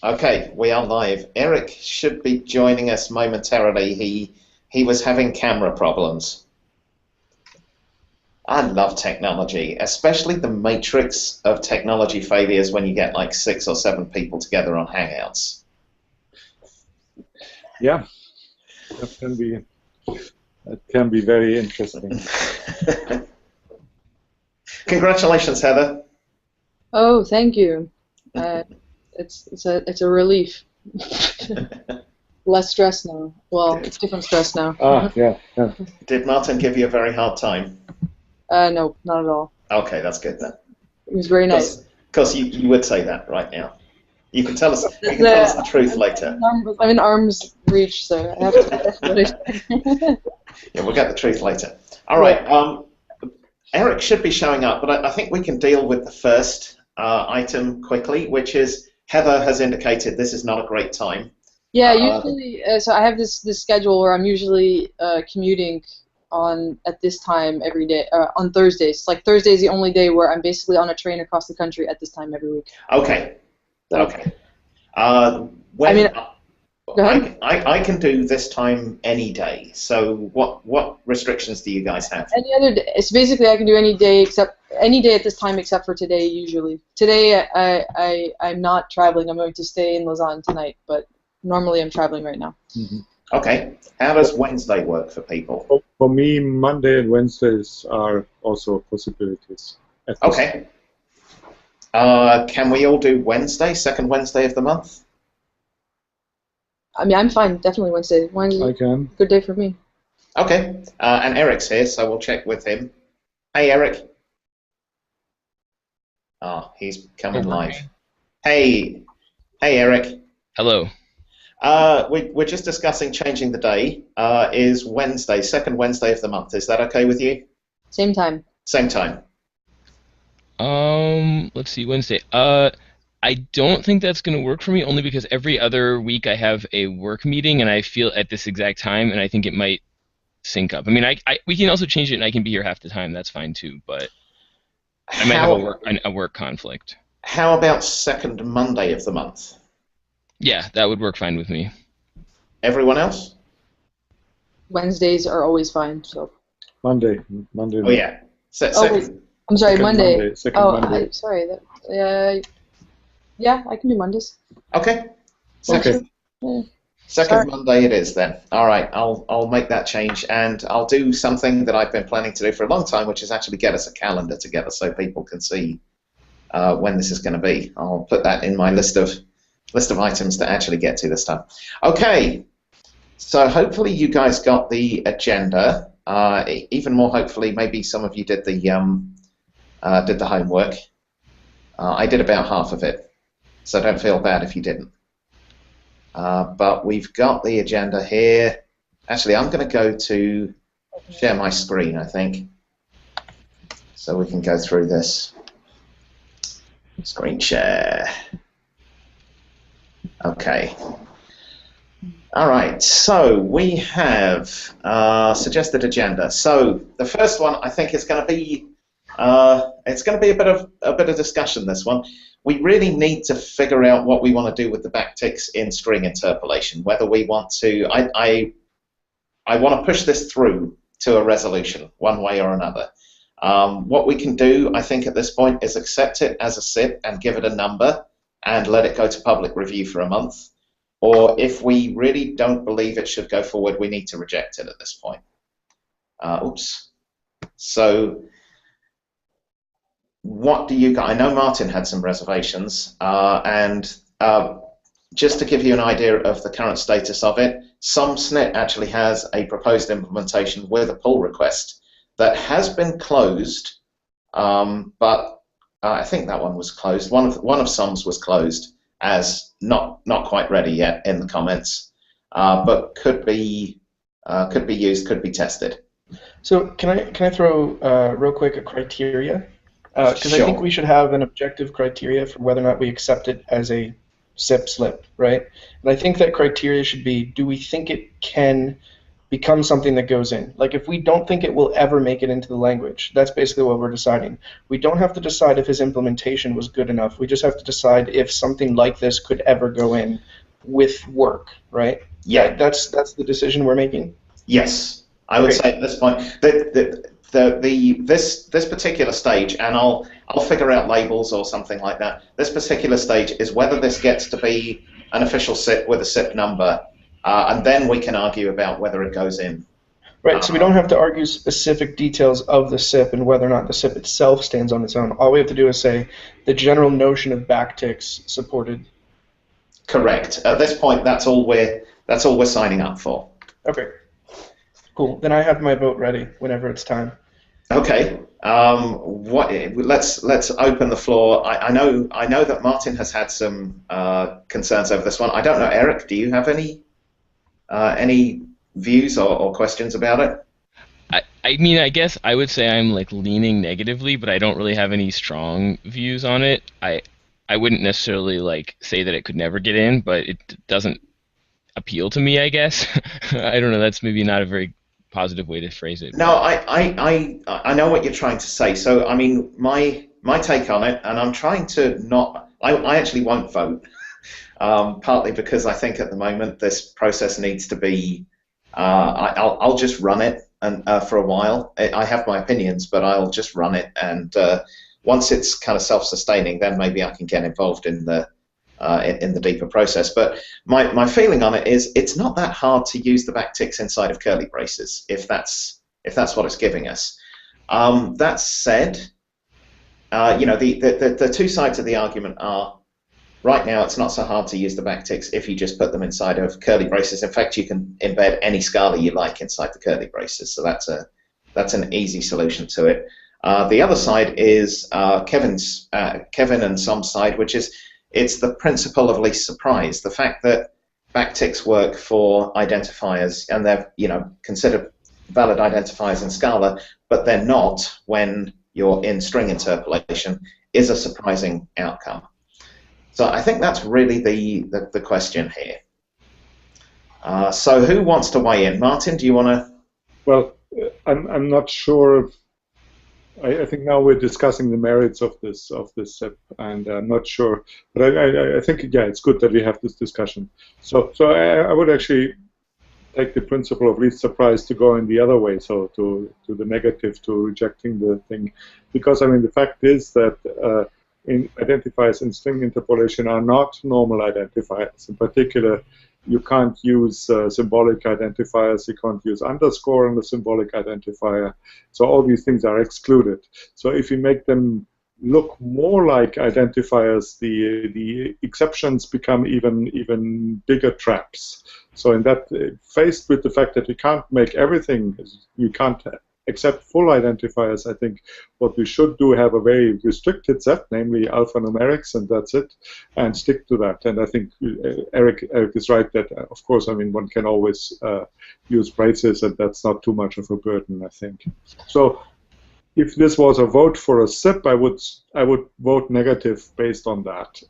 Okay, we are live. Eric should be joining us momentarily. He was having camera problems. I love technology, especially the matrix of technology failures when you get like 6 or 7 people together on Hangouts. Yeah, that can be very interesting. Congratulations, Heather. Oh, thank you. It's a relief. Less stress now. Well, it's different stress now. Yeah. Did Martin give you a very hard time? No, not at all. Okay, that's good then. It was very nice. Because you would say that right now. You can tell us the truth later. I'm in arm's reach, so I have to. Yeah, we'll get the truth later. All right. Eric should be showing up, but I think we can deal with the first item quickly, which is Heather has indicated this is not a great time. Yeah, usually. So I have this schedule where I'm usually commuting at this time every day on Thursdays. Like Thursday is the only day where I'm basically on a train across the country at this time every week. Okay. So, okay. Go ahead. I can do this time any day. So what restrictions do you guys have? Any other day. It's basically I can do any day at this time except for today. Usually today I'm not traveling. I'm going to stay in Lausanne tonight, but normally I'm traveling right now. Mm-hmm. Okay. How does Wednesday work for people? For me, Monday and Wednesdays are also possibilities. Okay. Can we all do Wednesday, second Wednesday of the month? I mean, I'm fine. Definitely Wednesday. I can. Good day for me. Okay. And Eric's here, so we'll check with him. Hey, Eric. He's coming live. Hey, Eric. Hello. We're just discussing changing the day. Is Wednesday, second Wednesday of the month? Is that okay with you? Same time. Same time. Let's see, Wednesday. I don't think that's going to work for me, only because every other week I have a work meeting, and I feel at this exact time, and I think it might sync up. I mean, we can also change it, and I can be here half the time. That's fine too, but I might have a work conflict. How about second Monday of the month? Yeah, that would work fine with me. Everyone else? Wednesdays are always fine. So. Monday. Oh yeah. I'm sorry, Monday. Monday. Sorry. Yeah, I can do Mondays. Okay. Second Monday it is then. All right, I'll make that change, and I'll do something that I've been planning to do for a long time, which is actually get us a calendar together so people can see when this is going to be. I'll put that in my list of items to actually get to this time. Okay. So hopefully you guys got the agenda. Even more hopefully, maybe some of you did the homework. I did about half of it, so don't feel bad if you didn't. But we've got the agenda here. Actually, I'm going to go to share my screen, I think, so we can go through this. Screen share. Okay. All right, so we have suggested agenda. So the first one, I think, is going to be it's going to be a bit of discussion. This one, we really need to figure out what we want to do with the backticks in string interpolation. Whether we want to, I want to push this through to a resolution, one way or another. What we can do, I think, at this point, is accept it as a SIP and give it a number and let it go to public review for a month. Or if we really don't believe it should go forward, we need to reject it at this point. Oops. So what do you guys, I know Martin had some reservations, and just to give you an idea of the current status of it, Som Snytt actually has a proposed implementation with a pull request that has been closed, but I think that one was closed. One of Som's was closed as not quite ready yet in the comments, but could be used, could be tested. So can I throw real quick a criteria? Because Sure. I think we should have an objective criteria for whether or not we accept it as a SIP slip, right? And I think that criteria should be: do we think it can becomes something that goes in. Like if we don't think it will ever make it into the language, that's basically what we're deciding. We don't have to decide if his implementation was good enough. We just have to decide if something like this could ever go in with work, right? Yeah. That's the decision we're making? Yes. I would say at this point this particular stage, and I'll figure out labels or something like that. This particular stage is whether this gets to be an official SIP with a SIP number, and then we can argue about whether it goes in. Right, so we don't have to argue specific details of the SIP and whether or not the SIP itself stands on its own. All we have to do is say the general notion of backticks supported. Correct. At this point, that's all we're signing up for. Okay. Cool. Then I have my vote ready whenever it's time. Okay. Let's open the floor. I know that Martin has had some concerns over this one. I don't know, Eric. Do you have any views or questions about it? I mean, I guess I would say I'm like leaning negatively, but I don't really have any strong views on it. I wouldn't necessarily like say that it could never get in, but it doesn't appeal to me, I guess. I don't know. That's maybe not a very positive way to phrase it. No, I know what you're trying to say. So, I mean, my take on it, and I'm trying to not. I actually won't vote, partly because I think at the moment this process needs to be. I'll just run it and for a while. I have my opinions, but I'll just run it, and once it's kind of self-sustaining, then maybe I can get involved in the deeper process. But my feeling on it is it's not that hard to use the backticks inside of curly braces if that's what it's giving us. That said, the two sides of the argument are right now it's not so hard to use the backticks if you just put them inside of curly braces. In fact, you can embed any Scala you like inside the curly braces, so that's an easy solution to it. The other side is Kevin and Som's side, which is it's the principle of least surprise. The fact that backticks work for identifiers and they're considered valid identifiers in Scala, but they're not when you're in string interpolation, is a surprising outcome. So I think that's really the question here. So who wants to weigh in? Martin, do you want to? Well, I'm not sure. I think now we're discussing the merits of this SIP, and I'm not sure. But I think it's good that we have this discussion. So I would actually take the principle of least surprise to go in the other way, so to the negative, to rejecting the thing, because I mean the fact is that identifiers in string interpolation are not normal identifiers. In particular, you can't use symbolic identifiers, you can't use underscore on the symbolic identifier, so all these things are excluded. So if you make them look more like identifiers, the exceptions become even bigger traps. So in that, faced with the fact that you can't make everything, you can't accept full identifiers, I think what we should do have a very restricted set, namely alphanumerics, and that's it, and stick to that. And I think Eric is right that, of course, I mean, one can always use braces, and that's not too much of a burden, I think. So if this was a vote for a SIP, I would vote negative based on that.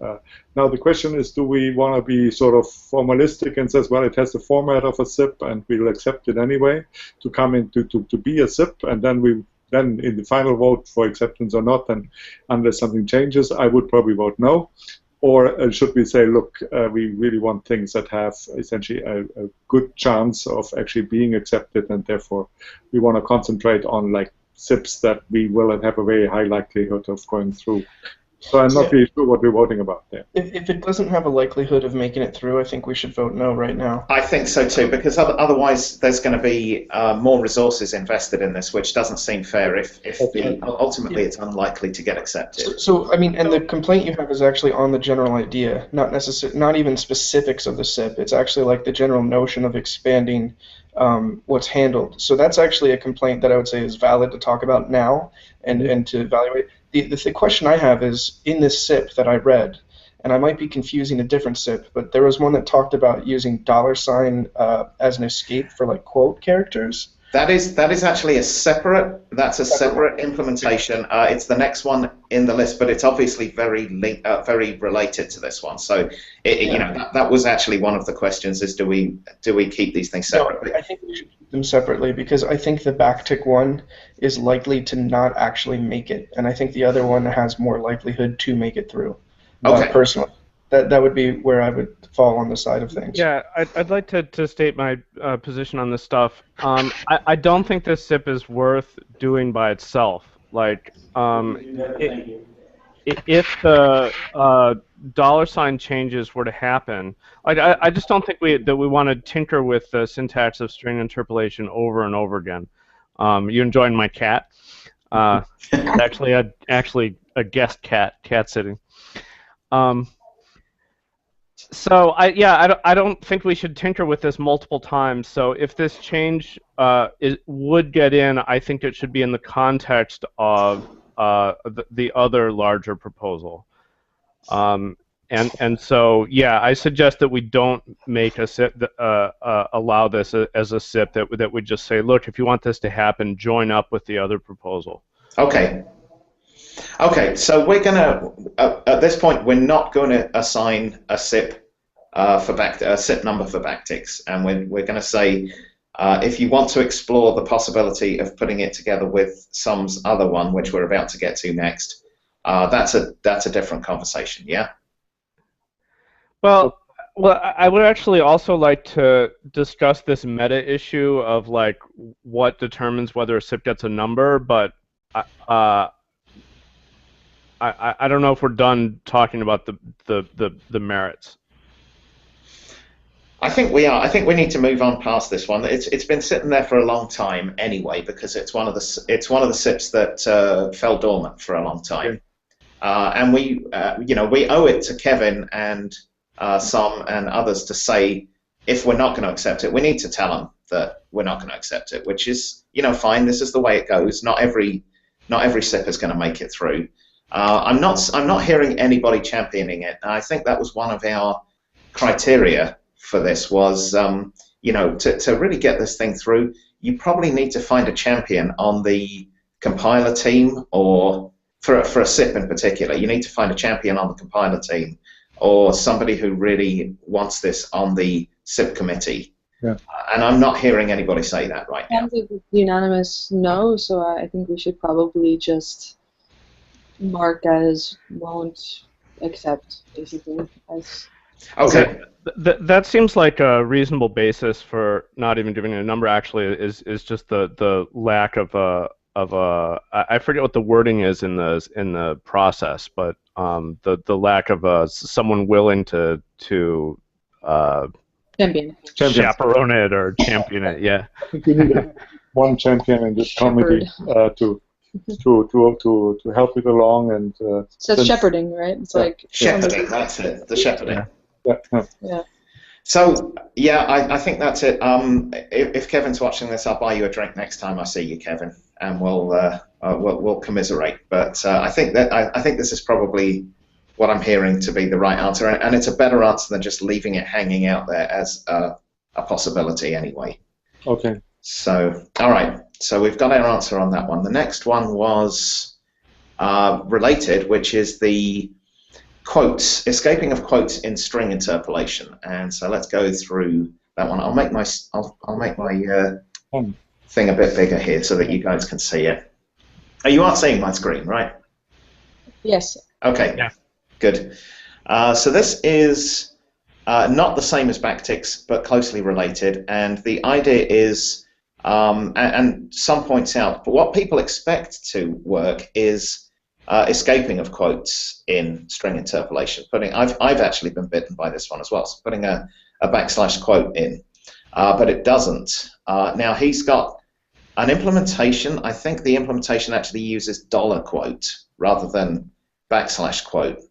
Now the question is, do we want to be sort of formalistic and says, well, it has the format of a SIP and we'll accept it anyway to come into to be a SIP, and then in the final vote for acceptance or not, and unless something changes, I would probably vote no. Or should we say, look, we really want things that have essentially a good chance of actually being accepted, and therefore we want to concentrate on like SIPs that we will have a very high likelihood of going through. So I'm not really sure what we're voting about there. If it doesn't have a likelihood of making it through, I think we should vote no right now. I think so too, because otherwise there's going to be more resources invested in this, which doesn't seem fair if ultimately it's unlikely to get accepted. So I mean, and the complaint you have is actually on the general idea, not even specifics of the SIP. It's actually like the general notion of expanding what's handled. So that's actually a complaint that I would say is valid to talk about now and to evaluate. The question I have is, in this SIP that I read, and I might be confusing a different SIP, but there was one that talked about using $ as an escape for like quote characters. That is actually a separate. That's a separate implementation. It's the next one in the list, but it's obviously very related to this one. So, that was actually one of the questions: is do we keep these things separately? No, I think we should keep them separately because I think the backtick one is likely to not actually make it, and I think the other one has more likelihood to make it through. Okay. Personally, that would be where I would fall on the side of things. Yeah, I'd like to state my position on this stuff. I don't think this SIP is worth doing by itself. Like, if the $ changes were to happen, like I just don't think we want to tinker with the syntax of string interpolation over and over again. You enjoying my cat? Actually a guest cat sitting. So I don't think we should tinker with this multiple times. So if this change would get in, I think it should be in the context of the other larger proposal. And so I suggest that we don't make a SIP allow this as a SIP that we just say, look, if you want this to happen, join up with the other proposal. Okay. Okay, so we're going to, at this point, we're not going to assign a SIP a SIP number for Backticks, and we're going to say if you want to explore the possibility of putting it together with Som's other one, which we're about to get to next, that's a different conversation, yeah? Well, I would actually also like to discuss this meta issue of like what determines whether a SIP gets a number, but I don't know if we're done talking about the merits. I think we are. I think we need to move on past this one. It's been sitting there for a long time anyway, because it's one of the SIPs that fell dormant for a long time, and we owe it to Kevin and Som and others to say if we're not going to accept it, we need to tell them that we're not going to accept it, which is fine. This is the way it goes. Not every SIP is going to make it through. I'm not hearing anybody championing it. And I think that was one of our criteria for this was, to really get this thing through, you probably need to find a champion on the compiler team, or for a SIP in particular, you need to find a champion on the compiler team, or somebody who really wants this on the SIP committee. Yeah. And I'm not hearing anybody say that right now. It's unanimous no, so I think we should probably just mark as won't accept, basically. Okay. That seems like a reasonable basis for not even giving it a number. Actually, is just the lack of a I forget what the wording is in the process, but the lack of someone willing to champion. Chaperone it or champion it. Yeah. I think we need one champion in this committee to help it along and. So it's shepherding, right? It's like shepherding. That's it. The shepherding. Yeah. So I think that's it. If Kevin's watching this, I'll buy you a drink next time I see you, Kevin, and we'll commiserate. But I think this is probably what I'm hearing to be the right answer, and it's a better answer than just leaving it hanging out there as a possibility anyway. Okay. So all right. So we've got our answer on that one. The next one was related, which is the quotes, escaping of quotes in string interpolation, and so let's go through that one. I'll make my thing a bit bigger here so that you guys can see it. Oh, you are seeing my screen, right? Yes. Okay. Yeah. Good. So this is not the same as Backticks, but closely related, and the idea is, and Some points out, but what people expect to work is escaping of quotes in string interpolation. I've actually been bitten by this one as well. So putting a / quote in, but it doesn't. Now he's got an implementation. I think the implementation actually uses $quote rather than / quote.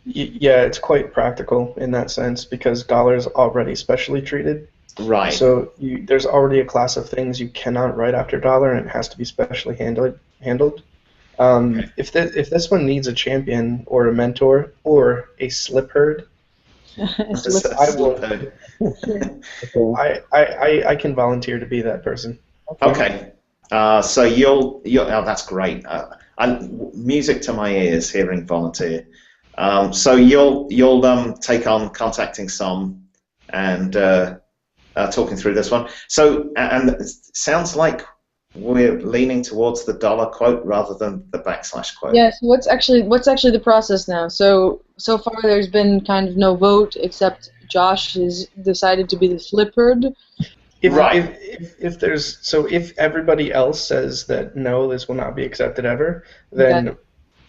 Yeah, it's quite practical in that sense because $ is already specially treated. Right. So there's already a class of things you cannot write after $, and it has to be specially handled. Okay. If this one needs a champion or a mentor or a slip herd, I will. I can volunteer to be that person. Okay. So you'll oh, that's great. Music to my ears hearing volunteer. So you'll take on contacting Som and talking through this one. So and it sounds like we're leaning towards the dollar quote rather than the / quote. Yes. What's actually the process now? So far there's been kind of no vote except Josh has decided to be the slippered. If everybody else says that no, this will not be accepted ever, then Okay.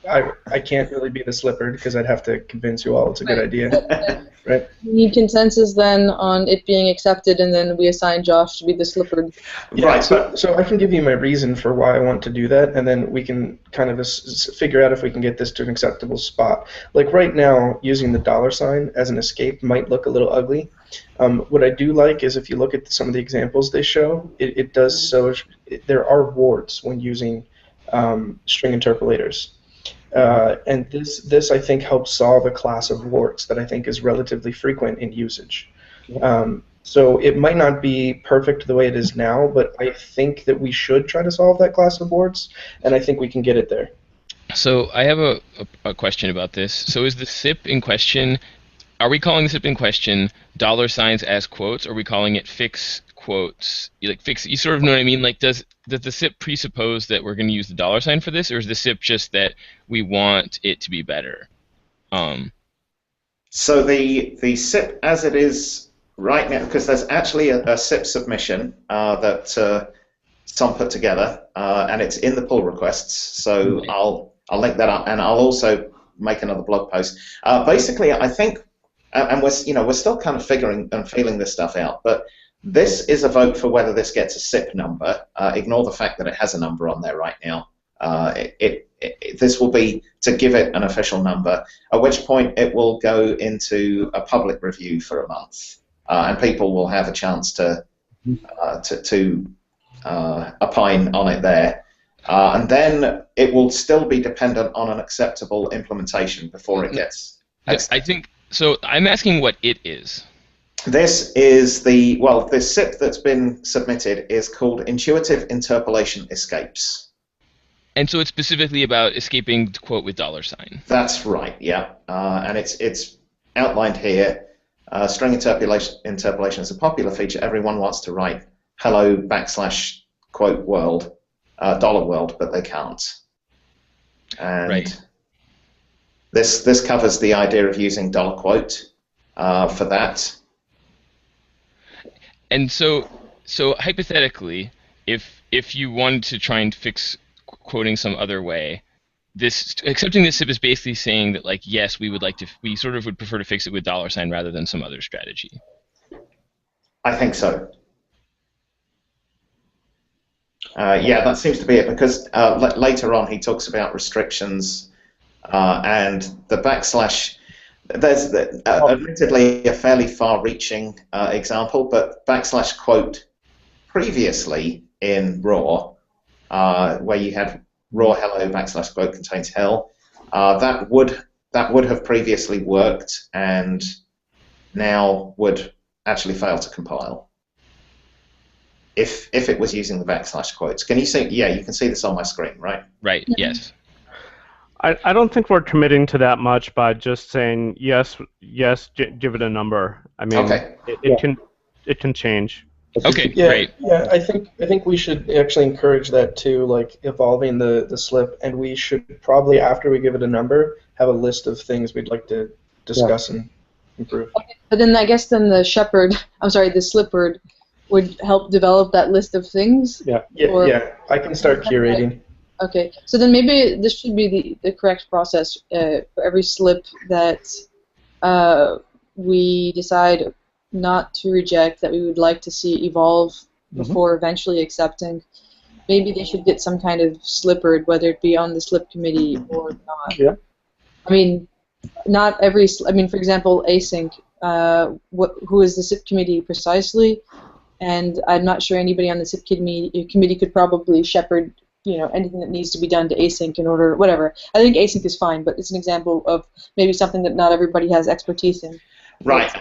I can't really be the slippered because I'd have to convince you all it's a good idea. Right? We need consensus then on it being accepted, and then we assign Josh to be the slippered. Yeah, Right. So I can give you my reason for why I want to do that, and then we can kind of figure out if we can get this to an acceptable spot. Like right now, using the $ as an escape might look a little ugly. What I do like is if you look at some of the examples they show, it does so. There are wards when using string interpolators. And this I think helps solve a class of warts that I think is relatively frequent in usage. So it might not be perfect the way it is now, but I think that we should try to solve that class of warts, and I think we can get it there. So I have a question about this. So is the SIP in question, are we calling the SIP in question $ as quotes, or are we calling it fix quotes? You sort of know what I mean? Like, does the SIP presuppose that we're going to use the $ for this, or is the SIP just that we want it to be better? So the SIP as it is right now, because there's actually a SIP submission that Som put together, and it's in the pull requests. So Right. I'll link that up, and I'll also make another blog post. Basically, I think, and we're still kind of figuring and feeling this stuff out, but this is a vote for whether this gets a SIP number. Ignore the fact that it has a number on there right now. This will be to give it an official number, at which point it will go into a public review for a month, and people will have a chance to opine on it there. And then it will still be dependent on an acceptable implementation before it gets accepted. I think so. I'm asking what it is. This is the SIP that's been submitted is called Intuitive Interpolation Escapes. And so it's specifically about escaping the quote with $. That's right, yeah. And it's outlined here. String interpolation is a popular feature. Everyone wants to write hello / quote world, dollar world, but they can't. And Right. this covers the idea of using $ quote for that. And so hypothetically, if you wanted to try and fix quoting some other way, accepting this SIP is basically saying that, like, yes, we sort of would prefer to fix it with $ rather than some other strategy. I think so. Yeah, that seems to be it, because later on he talks about restrictions and the / there's admittedly a fairly far-reaching example, but / quote previously in raw, where you had raw hello / quote contains hell, that would have previously worked and now would actually fail to compile if it was using the / quotes. Can you see? Yeah, you can see this on my screen, right? Right. Yes. I don't think we're committing to that much by just saying yes, give it a number. I mean, Okay. it can change. Okay. Yeah, Great. yeah. I think we should actually encourage that too, like evolving the slip, and we should probably, after we give it a number, have a list of things we'd like to discuss and improve. But then I guess the the slippered would help develop that list of things. Yeah. Yeah. I can start curating. Okay, so then maybe this should be the correct process for every slip that we decide not to reject, that we would like to see evolve before eventually accepting. Maybe they should get some kind of slippered, whether it be on the slip committee or not. Yeah. I mean, not every. I mean, for example, async. Who is the SIP committee precisely? And I'm not sure anybody on the SIP committee could probably shepherd, anything that needs to be done to async in order, whatever. I think async is fine, but it's an example of maybe something that not everybody has expertise in. Right.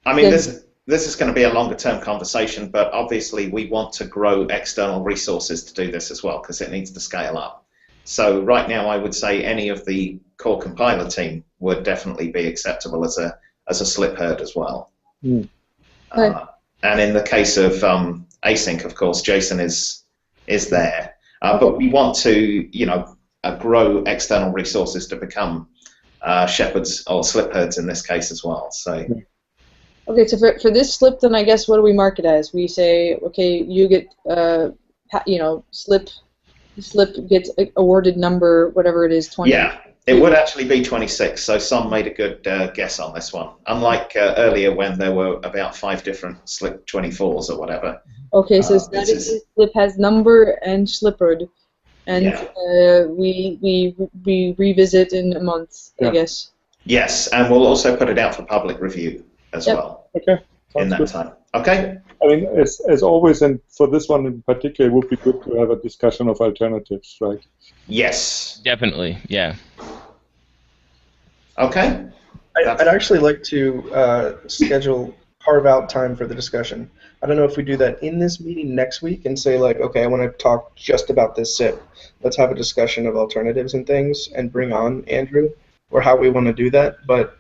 I mean, this is going to be a longer term conversation, but obviously we want to grow external resources to do this as well because it needs to scale up. So right now I would say any of the core compiler team would definitely be acceptable as a slip herd as well. Mm. And in the case of async, of course, Jason is there. But we want to, grow external resources to become shepherds or slip herds in this case as well. So. Okay, so for this slip, then I guess what do we mark it as? We say, okay, you get, slip gets awarded number, whatever it is, 20. Yeah, it would actually be 26. So Som made a good guess on this one. Unlike earlier when there were about 5 different slip 24s or whatever. Okay, so static slip has number and slippered, and we revisit in a month, I guess. Yes, and we'll also put it out for public review as well. Okay. In that time. Okay. I mean, as always, and for this one in particular, it would be good to have a discussion of alternatives, right? Yes. Definitely. Yeah. Okay. I'd actually like to carve out time for the discussion. I don't know if we do that in this meeting next week and say, like, okay, I want to talk just about this SIP. Let's have a discussion of alternatives and things and bring on Andrew, or how we want to do that. But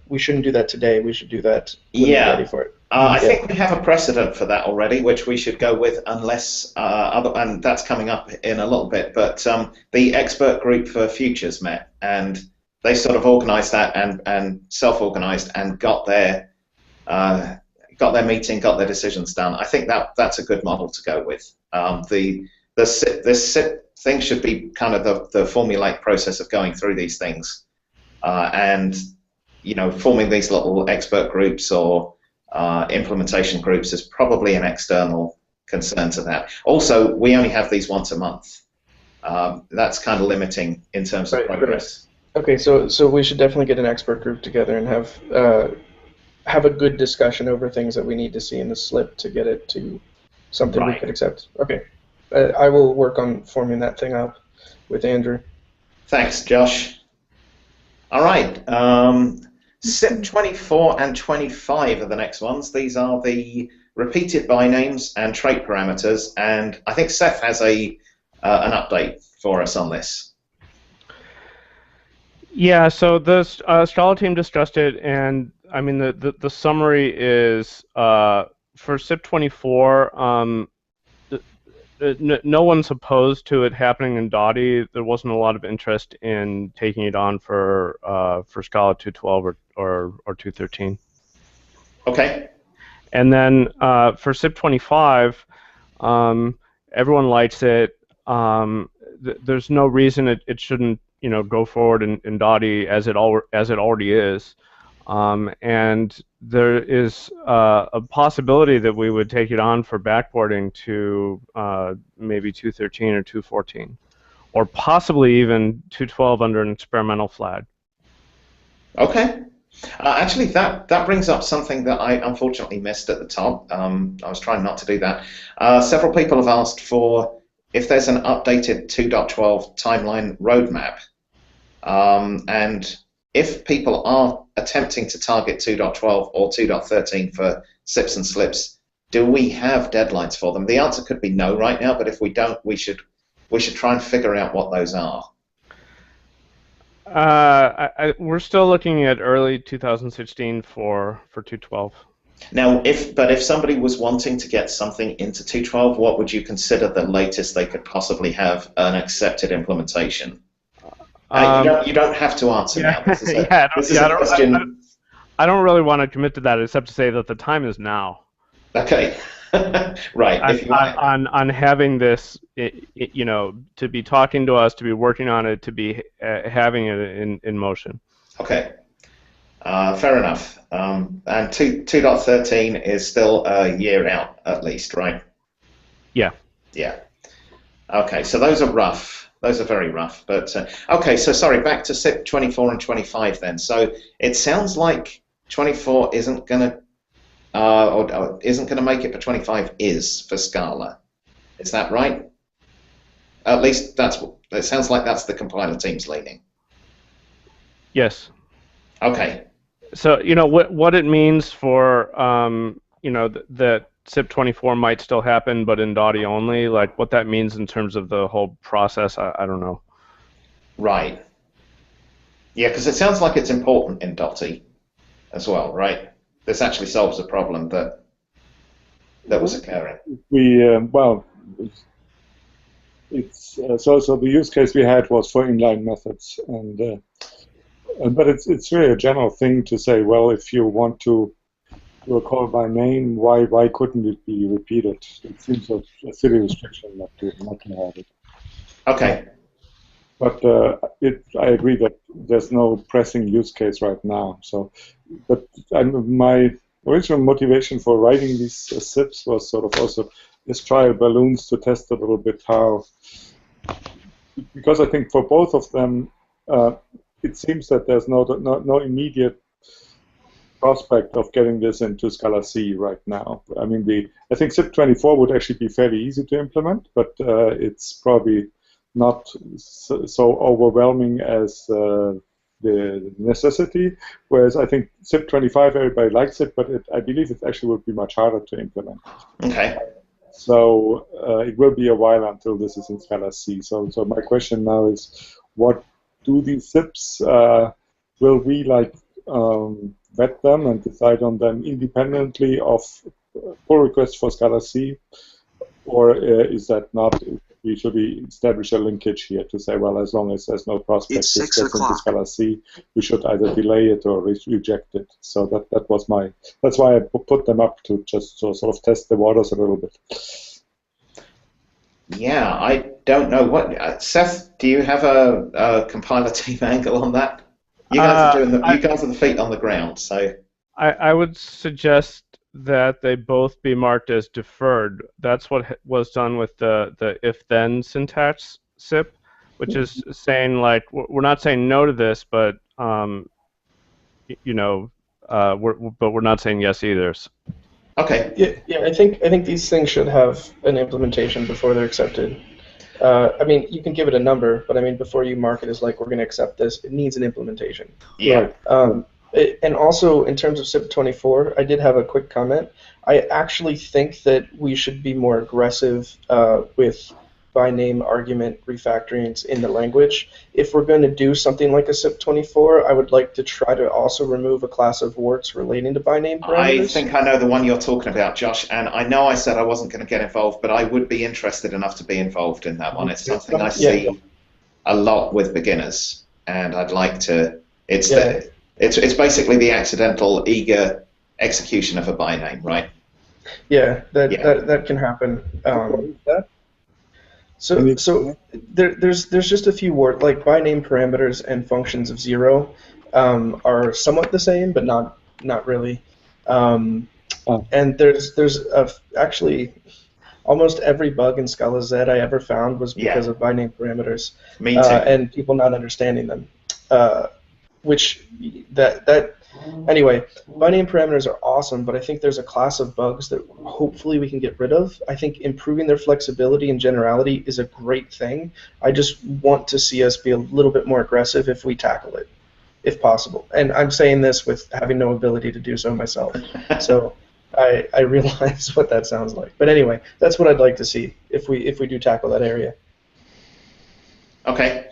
we shouldn't do that today. We should do that when we're ready for it. I think we have a precedent for that already, which we should go with unless and that's coming up in a little bit. But the expert group for futures met, and they sort of organised that and self-organised and got their meeting, got their decisions done. I think that's a good model to go with. This SIP thing should be kind of the formulaic process of going through these things, and forming these little expert groups or implementation groups is probably an external concern to that. Also, we only have these once a month. That's kind of limiting in terms of progress. Okay, so we should definitely get an expert group together and have a good discussion over things that we need to see in the slip to get it to something we could accept. Okay, I will work on forming that thing up with Andrew. Thanks, Josh. All right. SIP 24 and 25 are the next ones. These are the repeated bynames and trait parameters, and I think Sept has an update for us on this. Yeah, so the Scala team discussed it, and I mean the summary is for SIP 24. No one's opposed to it happening in Dotty. There wasn't a lot of interest in taking it on for Scala 2.12 or 2.13. Okay. And then for SIP 25, everyone likes it. There's no reason it shouldn't go forward in Dotty as it already is. And there is a possibility that we would take it on for backporting to maybe 2.13 or 2.14, or possibly even 2.12 under an experimental flag. Okay. Actually, that brings up something that I unfortunately missed at the top. I was trying not to do that. Several people have asked for if there's an updated 2.12 timeline roadmap. And if people are attempting to target 2.12 or 2.13 for SIPs and slips, do we have deadlines for them? The answer could be no right now, but if we don't, we should try and figure out what those are. We're still looking at early 2016 for 2.12. Now, if somebody was wanting to get something into 2.12, what would you consider the latest they could possibly have an accepted implementation? You don't have to answer now. This is a question. I don't really want to commit to that, except to say that the time is now. Okay. Right. On having this, to be talking to us, to be working on it, to be having it in motion. Okay. Fair enough. And 2.13 is still a year out, at least, right? Yeah. Yeah. Okay, so those are rough. Those are very rough. But okay, so sorry, back to SIP 24 and 25 then. So it sounds like 24 isn't going to or isn't going to make it, but 25 is for Scala. Is that right? At least it sounds like that's the compiler team's leaning. Yes. Okay. So what it means for that SIP24 might still happen, but in DAUDI only. Like what that means in terms of the whole process, I don't know. Right. Yeah, because it sounds like it's important in DOTI as well, right? This actually solves a problem that was occurring. Well, it's so the use case we had was for inline methods, but it's really a general thing to say. Well, if you want to do a call by name, why couldn't it be repeated? It seems a silly restriction not to have it. Okay. But I agree that there's no pressing use case right now. So, but my original motivation for writing these SIPs was sort of also this trial balloons to test a little bit how, because I think for both of them, it seems that there's no immediate prospect of getting this into Scala C right now. I mean, I think SIP24 would actually be fairly easy to implement, but it's probably not so overwhelming as the necessity, whereas I think SIP25, everybody likes it, but I believe it actually would be much harder to implement. Okay. So it will be a while until this is in Scala C. So my question now is, what do these SIPs, will we vet them and decide on them independently of pull requests for Scala C, or is that not? Should we establish a linkage here to say, well, as long as there's no prospect this gets into Scala C, we should either delay it or reject it. So that's why I put them up to just sort of test the waters a little bit. Yeah, I don't know what. Seth, do you have a compiler team angle on that? You guys are doing you guys are the feet on the ground, so. I would suggest that they both be marked as deferred. That's what was done with the if-then syntax SIP, which is saying like we're not saying no to this, but we're not saying yes either. Okay. Yeah. I think these things should have an implementation before they're accepted. I mean, you can give it a number, but I mean, before you mark it as like we're going to accept this, it needs an implementation. Yeah. And also, in terms of SIP24, I did have a quick comment. I actually think that we should be more aggressive with by name argument refactorings in the language. If we're going to do something like a SIP24, I would like to try to also remove a class of warts relating to by name parameters. I think I know the one you're talking about, Josh, and I know I said I wasn't going to get involved, but I would be interested enough to be involved in that one. It's something I see a lot with beginners, and I'd like to. It's basically the accidental eager execution of a by name, right? Yeah, that can happen. So there's just a few words, like by name parameters and functions of 0 are somewhat the same, but not really. And there's actually almost every bug in Scala Z I ever found was because of by name parameters. Me too. And people not understanding them. Anyway, by name parameters are awesome, but I think there's a class of bugs that hopefully we can get rid of. I think improving their flexibility and generality is a great thing. I just want to see us be a little bit more aggressive if we tackle it, if possible. And I'm saying this with having no ability to do so myself. So I realize what that sounds like. But anyway, that's what I'd like to see if we do tackle that area. Okay.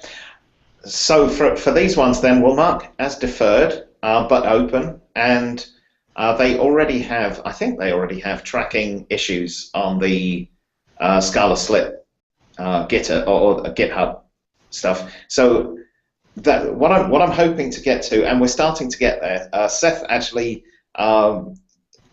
So for these ones, then, we'll mark as deferred, but open, and they already have, I think they already have tracking issues on the Scala slip GitHub stuff. So that what I'm hoping to get to, and we're starting to get there. Seth actually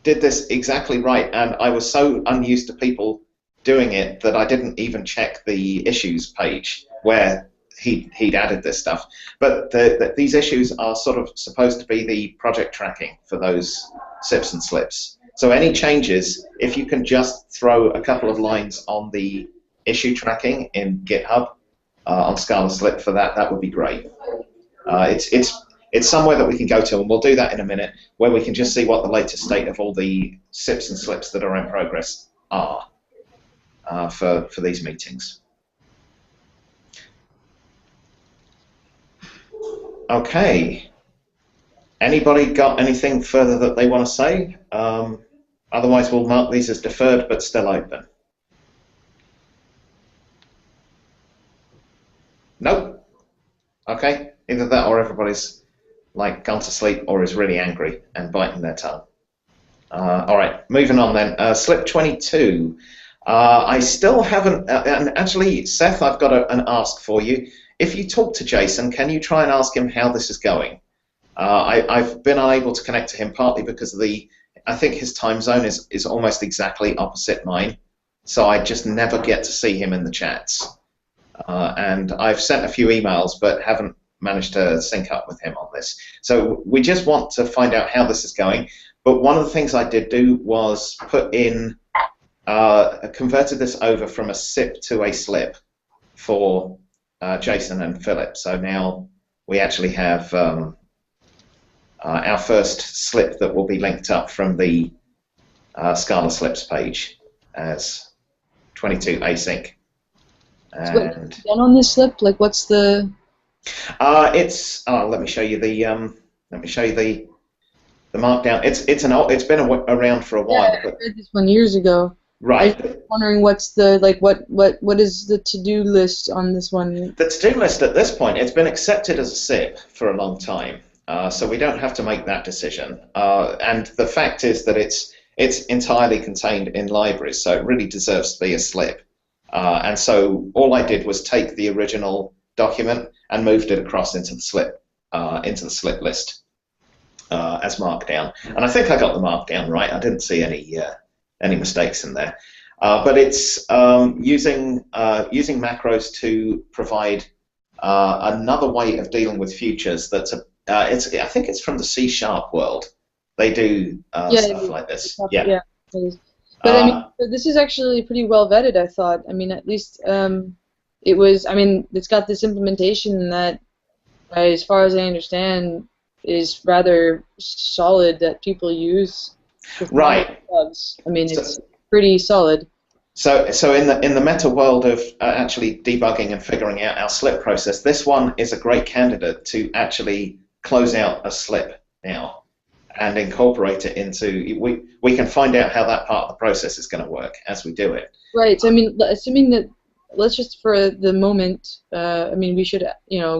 did this exactly right, and I was so unused to people doing it that I didn't even check the issues page where he'd added this stuff. But these issues are sort of supposed to be the project tracking for those SIPs and slips. So any changes, if you can just throw a couple of lines on the issue tracking in GitHub on Scala slip for that would be great. It's somewhere that we can go to, and we'll do that in a minute, where we can just see what the latest state of all the SIPs and slips that are in progress are for these meetings. Okay, Anybody got anything further that they want to say? Otherwise, we'll mark these as deferred but still open. Nope. Okay. Either that or everybody's like gone to sleep or is really angry and biting their tongue. All right. Moving on then. Slip 22. I still haven't. And actually, Seth, I've got an ask for you. If you talk to Jason, can you try and ask him how this is going? I've been unable to connect to him partly because of I think his time zone is almost exactly opposite mine, so I just never get to see him in the chats. And I've sent a few emails but haven't managed to sync up with him on this. So we just want to find out how this is going. But one of the things I did do was put in, converted this over from a SIP to a slip for Jason and Philip. So now we actually have our first slip that will be linked up from the Scala slips page as 22 async. And so what's done on this slip? Like, what's the? It's. Let me show you the. Let me show you the markdown. It's been around for a while. Yeah, I read this one years ago. Right. I was wondering what's the what is the to-do list on this one? The to-do list at this point, it's been accepted as a SIP for a long time, so we don't have to make that decision. And the fact is that it's entirely contained in libraries, so it really deserves to be a slip. And so all I did was take the original document and moved it across into the slip list as markdown. And I think I got the markdown right. I didn't see any mistakes in there. But it's using macros to provide another way of dealing with futures. I think it's from the C# world. They do stuff like this. Yeah. It is. But I mean, this is actually pretty well vetted, I thought. I mean, at least it was. I mean, it's got this implementation that, as far as I understand, is rather solid that people use. Right. Bugs. I mean, it's pretty solid. So in the meta world of actually debugging and figuring out our slip process, this one is a great candidate to actually close out a slip now and incorporate it into. We can find out how that part of the process is going to work as we do it. Right. So I mean, assuming that, let's just for the moment. I mean, we should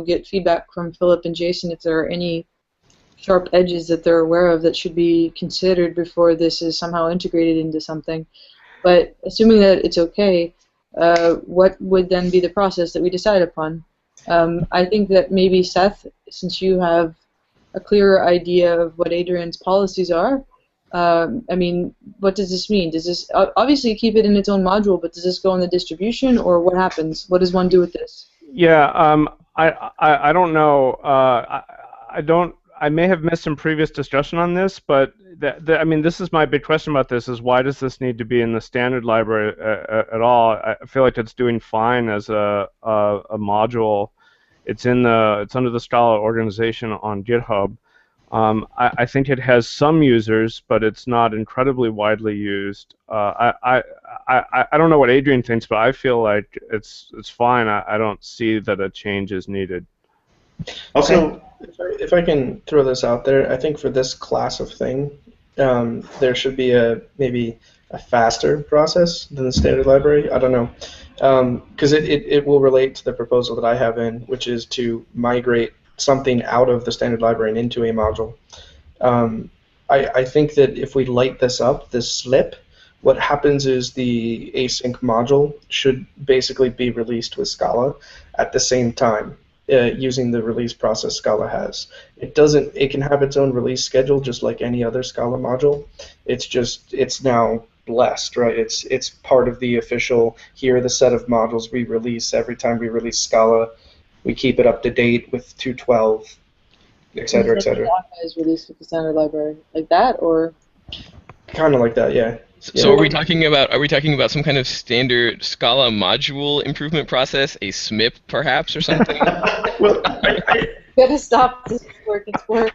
get feedback from Philip and Jason if there are any sharp edges that they're aware of that should be considered before this is somehow integrated into something. But assuming that it's okay, what would then be the process that we decide upon? I think that maybe Seth, since you have a clearer idea of what Adrian's policies are, I mean, what does this mean? Does this obviously keep it in its own module, but does this go in the distribution, or what happens? What does one do with this? Yeah, I don't know. I may have missed some previous discussion on this, but I mean, this is my big question about this: is why does this need to be in the standard library at all? I feel like it's doing fine as a module. It's under the Scala organization on GitHub. I think it has some users, but it's not incredibly widely used. I don't know what Adrian thinks, but I feel like it's fine. I don't see that a change is needed. Okay. So if I can throw this out there, I think for this class of thing, there should be maybe a faster process than the standard library. I don't know, because it will relate to the proposal that I have in, which is to migrate something out of the standard library and into a module. I think that if we light this up, this slip, what happens is the async module should basically be released with Scala at the same time. Using the release process Scala has. It can have its own release schedule just like any other Scala module. It's now blessed, right? It's part of the official, here are the set of modules we release every time we release Scala. We keep it up to date with 2.12, et cetera, et cetera. Is released with the standard library like that, or? Kind of like that, yeah. So are we talking about some kind of standard Scala module improvement process, a SMIP perhaps or something? Well, Gotta stop this work. It's work.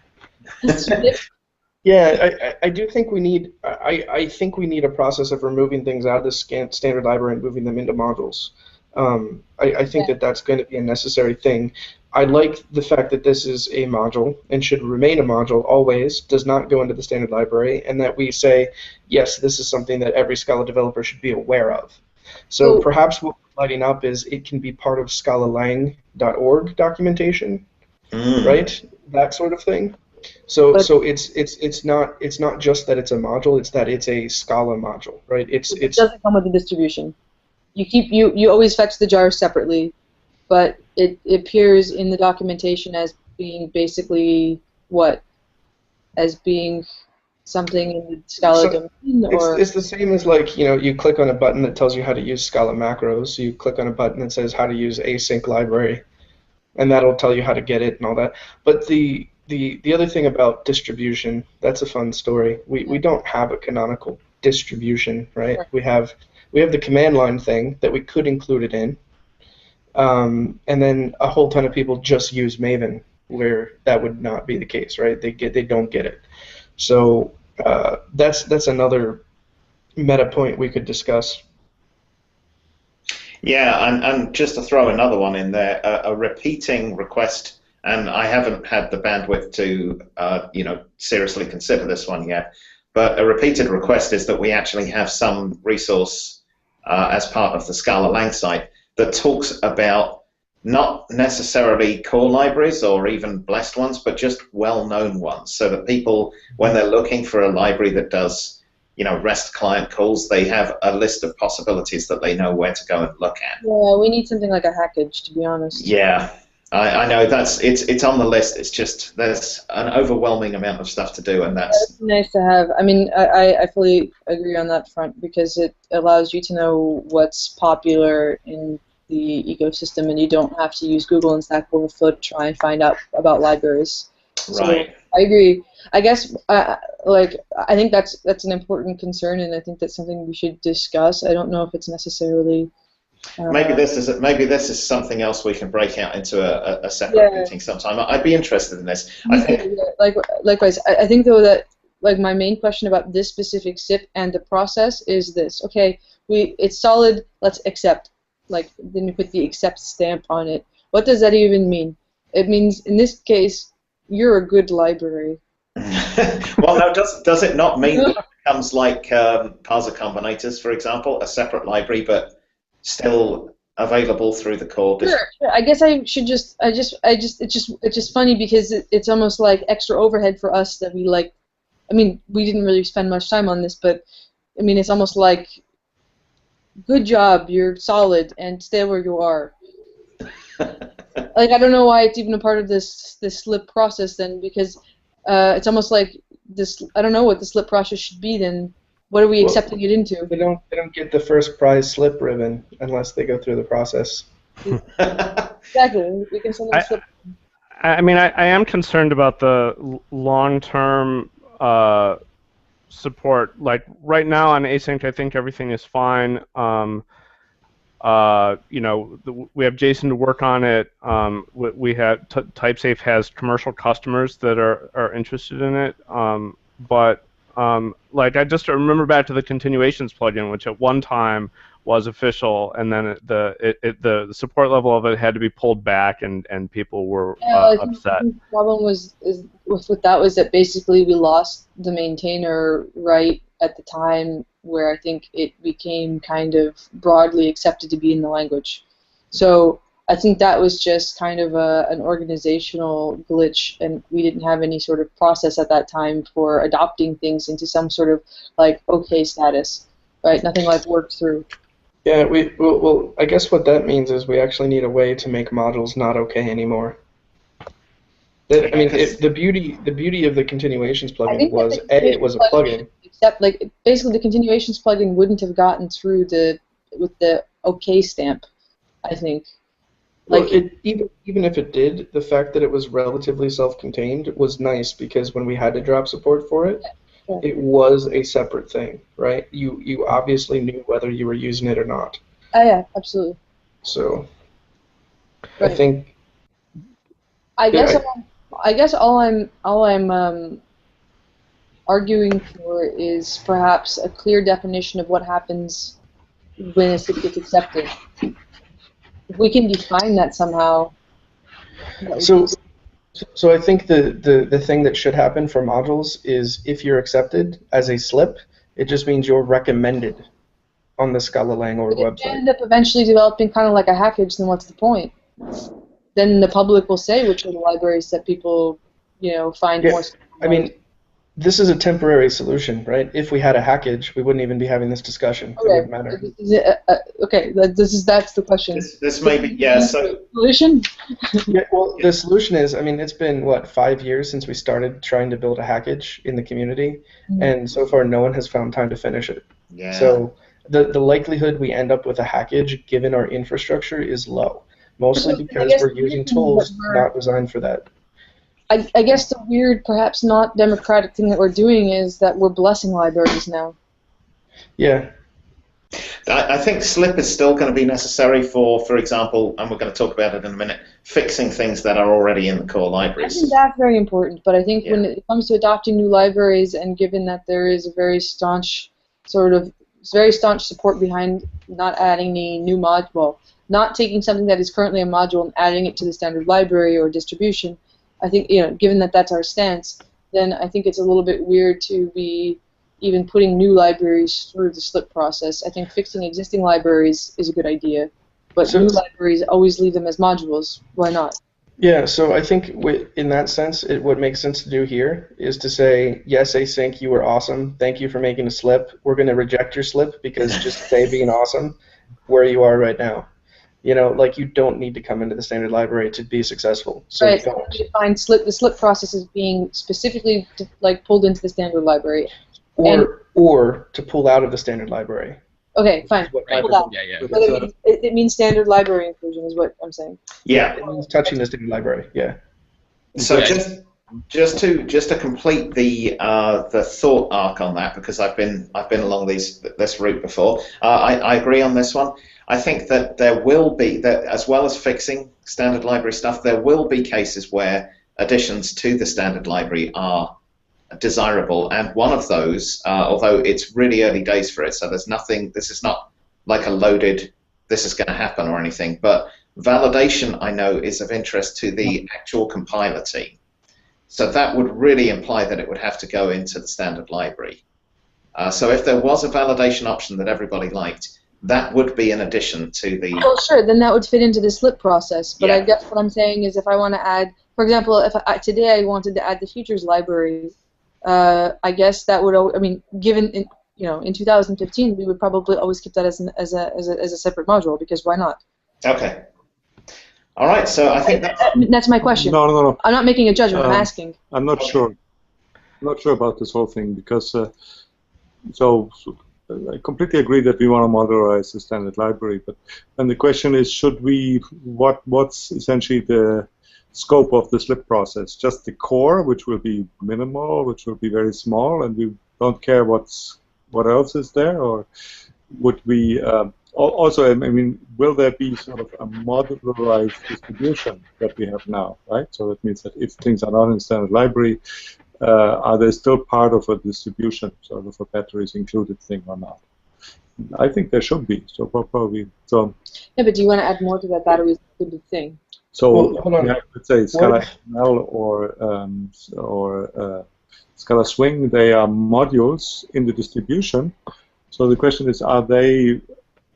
Yeah, I do think we need. I think we need a process of removing things out of the standard library and moving them into modules. I think that that's going to be a necessary thing. I like the fact that this is a module and should remain a module always, does not go into the standard library, and that we say, yes, this is something that every Scala developer should be aware of. So perhaps what we're lighting up is it can be part of scalalang.org documentation, right? That sort of thing. So it's not just that it's a module, it's that it's a Scala module, right? It doesn't come with a distribution. You always fetch the jars separately, but it appears in the documentation as being basically what? As being something in the Scala domain, or it's the same as, like, you click on a button that tells you how to use Scala macros. You click on a button that says how to use async library, and that'll tell you how to get it and all that. But the other thing about distribution, that's a fun story. We don't have a canonical distribution, right? Sure. We have the command line thing that we could include it in, and then a whole ton of people just use Maven, where that would not be the case, right? They don't get it. So that's another meta point we could discuss. Yeah, and just to throw another one in there, a repeating request, and I haven't had the bandwidth to seriously consider this one yet, but a repeated request is that we actually have some resource as part of the Scala Lang site that talks about not necessarily core libraries or even blessed ones, but just well-known ones, so that people, when they're looking for a library that does REST client calls, they have a list of possibilities that they know where to go and look at. Yeah, we need something like a hackage, to be honest. Yeah, I know it's on the list. It's just there's an overwhelming amount of stuff to do, and that's nice to have. I mean, I fully agree on that front, because it allows you to know what's popular in the ecosystem, and you don't have to use Google and Stack Overflow to try and find out about libraries. Right. So I agree. I guess I think that's an important concern, and I think that's something we should discuss. I don't know if it's necessarily. Maybe this is something else we can break out into a separate meeting sometime. I'd be interested in this. I think. Likewise, I think though that my main question about this specific SIP and the process is this. Okay, it's solid. Let's accept. Then you put the accept stamp on it. What does that even mean? It means, in this case, you're a good library. Well, now, does it not mean that it becomes like parser combinators, for example, a separate library, but still available through the core? Sure. I guess I should just. It's just funny because it's almost like extra overhead for us that we like. I mean, we didn't really spend much time on this, but I mean, it's almost like, good job, you're solid, and stay where you are. I don't know why it's even a part of this slip process then, because it's almost like this. I don't know what the slip process should be then. What are we accepting it into? They don't get the first prize slip ribbon unless they go through the process. Exactly. We can send them slip. I mean, I am concerned about the long-term support. Like right now on async, I think everything is fine. We have Jason to work on it. We have TypeSafe has commercial customers that are interested in it. I just remember back to the continuations plugin, which at one time was official, and then the support level of it had to be pulled back, and people were upset. The problem with that was that basically we lost the maintainer right at the time where I think it became kind of broadly accepted to be in the language. So I think that was just kind of an organizational glitch, and we didn't have any sort of process at that time for adopting things into some sort of okay status, right? Nothing worked through. Yeah, well, I guess what that means is we actually need a way to make modules not okay anymore. I mean, the beauty of the continuations plugin was it was a plugin. Except basically the continuations plugin wouldn't have gotten through with the OK stamp, I think. Even if it did, the fact that it was relatively self-contained was nice, because when we had to drop support for it, it was a separate thing, right? You obviously knew whether you were using it or not. Oh yeah, absolutely. So right. I think. I guess all I'm arguing for is perhaps a clear definition of what happens when a SIP gets accepted. If we can define that somehow. So I think the thing that should happen for modules is if you're accepted as a slip, it just means you're recommended on the Scala Lang or If you website. end up eventually developing kind of like a package, then what's the point? Then the public will say which are the libraries that people, find more. I mean, this is a temporary solution, right? If we had a package, we wouldn't even be having this discussion. It wouldn't matter. Okay, that's the question. This may be, yeah, so... Solution? Yeah, well, the solution is, I mean, it's been, what, 5 years since we started trying to build a package in the community, and so far no one has found time to finish it. Yeah. So the likelihood we end up with a package, given our infrastructure, is low, mostly because we're using tools not designed for that. I guess the weird, perhaps not democratic thing that we're doing is that we're blessing libraries now. Yeah. I think slip is still going to be necessary for example, and we're going to talk about it in a minute, fixing things that are already in the core libraries. I think that's very important, but I think when it comes to adopting new libraries, and given that there is a very staunch support behind not adding any new not taking something that is currently a module and adding it to the standard library or distribution, I think, given that that's our stance, then I think it's a little bit weird to be even putting new libraries through the slip process. I think fixing existing libraries is a good idea, but new libraries, always leave them as modules. Why not? Yeah, so I think in that sense, what makes sense to do here is to say, yes, async, you were awesome. Thank you for making a slip. We're going to reject your slip because just stay being awesome where you are right now. Like you don't need to come into the standard library to be successful. So right. So you define the slip process as being specifically pulled into the standard library. Or to pull out of the standard library. Okay, fine. Pull out. Yeah. But it means standard library inclusion is what I'm saying. Yeah. It means touching the standard library. Yeah. So just to complete the thought arc on that, because I've been along this route before. I agree on this one. I think that there will be, that as well as fixing standard library stuff, there will be cases where additions to the standard library are desirable, and one of those, although it's really early days for it, so there's nothing, this is not like a loaded, this is going to happen or anything, but validation, I know, is of interest to the actual compiler team. So that would really imply that it would have to go into the standard library. So if there was a validation option that everybody liked, that would be an addition to the... Well, sure, then that would fit into the slip process, but I guess what I'm saying is if I want to add, for example, if today I wanted to add the futures library, I guess that would, given in 2015, we would probably always keep that as a separate module, because why not? Okay. All right. So I think that's my question. No. I'm not making a judgment. I'm asking. I'm not sure. I'm not sure about this whole thing because I completely agree that we want to modularize the standard library, but then the question is, should we? What's essentially the scope of the slip process? Just the core, which will be minimal, which will be very small, and we don't care what else is there, or would we also? Will there be sort of a modularized distribution that we have now, right? So that means that if things are not in the standard library, are they still part of a distribution, sort of a batteries included thing or not? I think there should be. So probably. So. Yeah, but do you want to add more to that batteries included thing? So let's say Scala XML or Scala Swing, they are modules in the distribution. So the question is, are they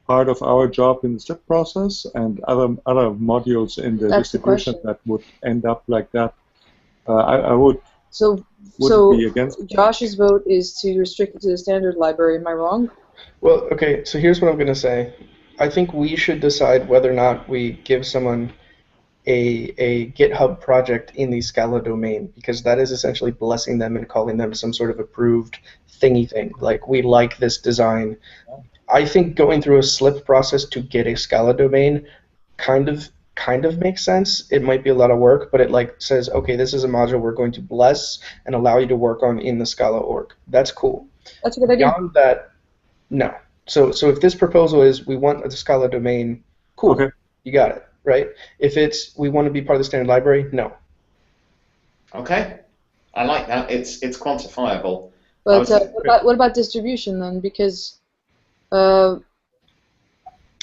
part of our job in the slip process, and other modules in the distribution that would end up like that? I would. So be against Josh's vote is to restrict it to the standard library. Am I wrong? Well, okay. So here's what I'm going to say. I think we should decide whether or not we give someone a GitHub project in the Scala domain, because that is essentially blessing them and calling them some sort of approved thingy thing. Like, we like this design. I think going through a slip process to get a Scala domain kind of makes sense. It might be a lot of work, but it says, okay, this is a module we're going to bless and allow you to work on in the Scala org. That's cool. That's a good idea. Beyond that, no. So if this proposal is we want a Scala domain, cool. Okay. You got it. Right? If it's we want to be part of the standard library, no. Okay, I like that. It's quantifiable. But what about distribution then? Because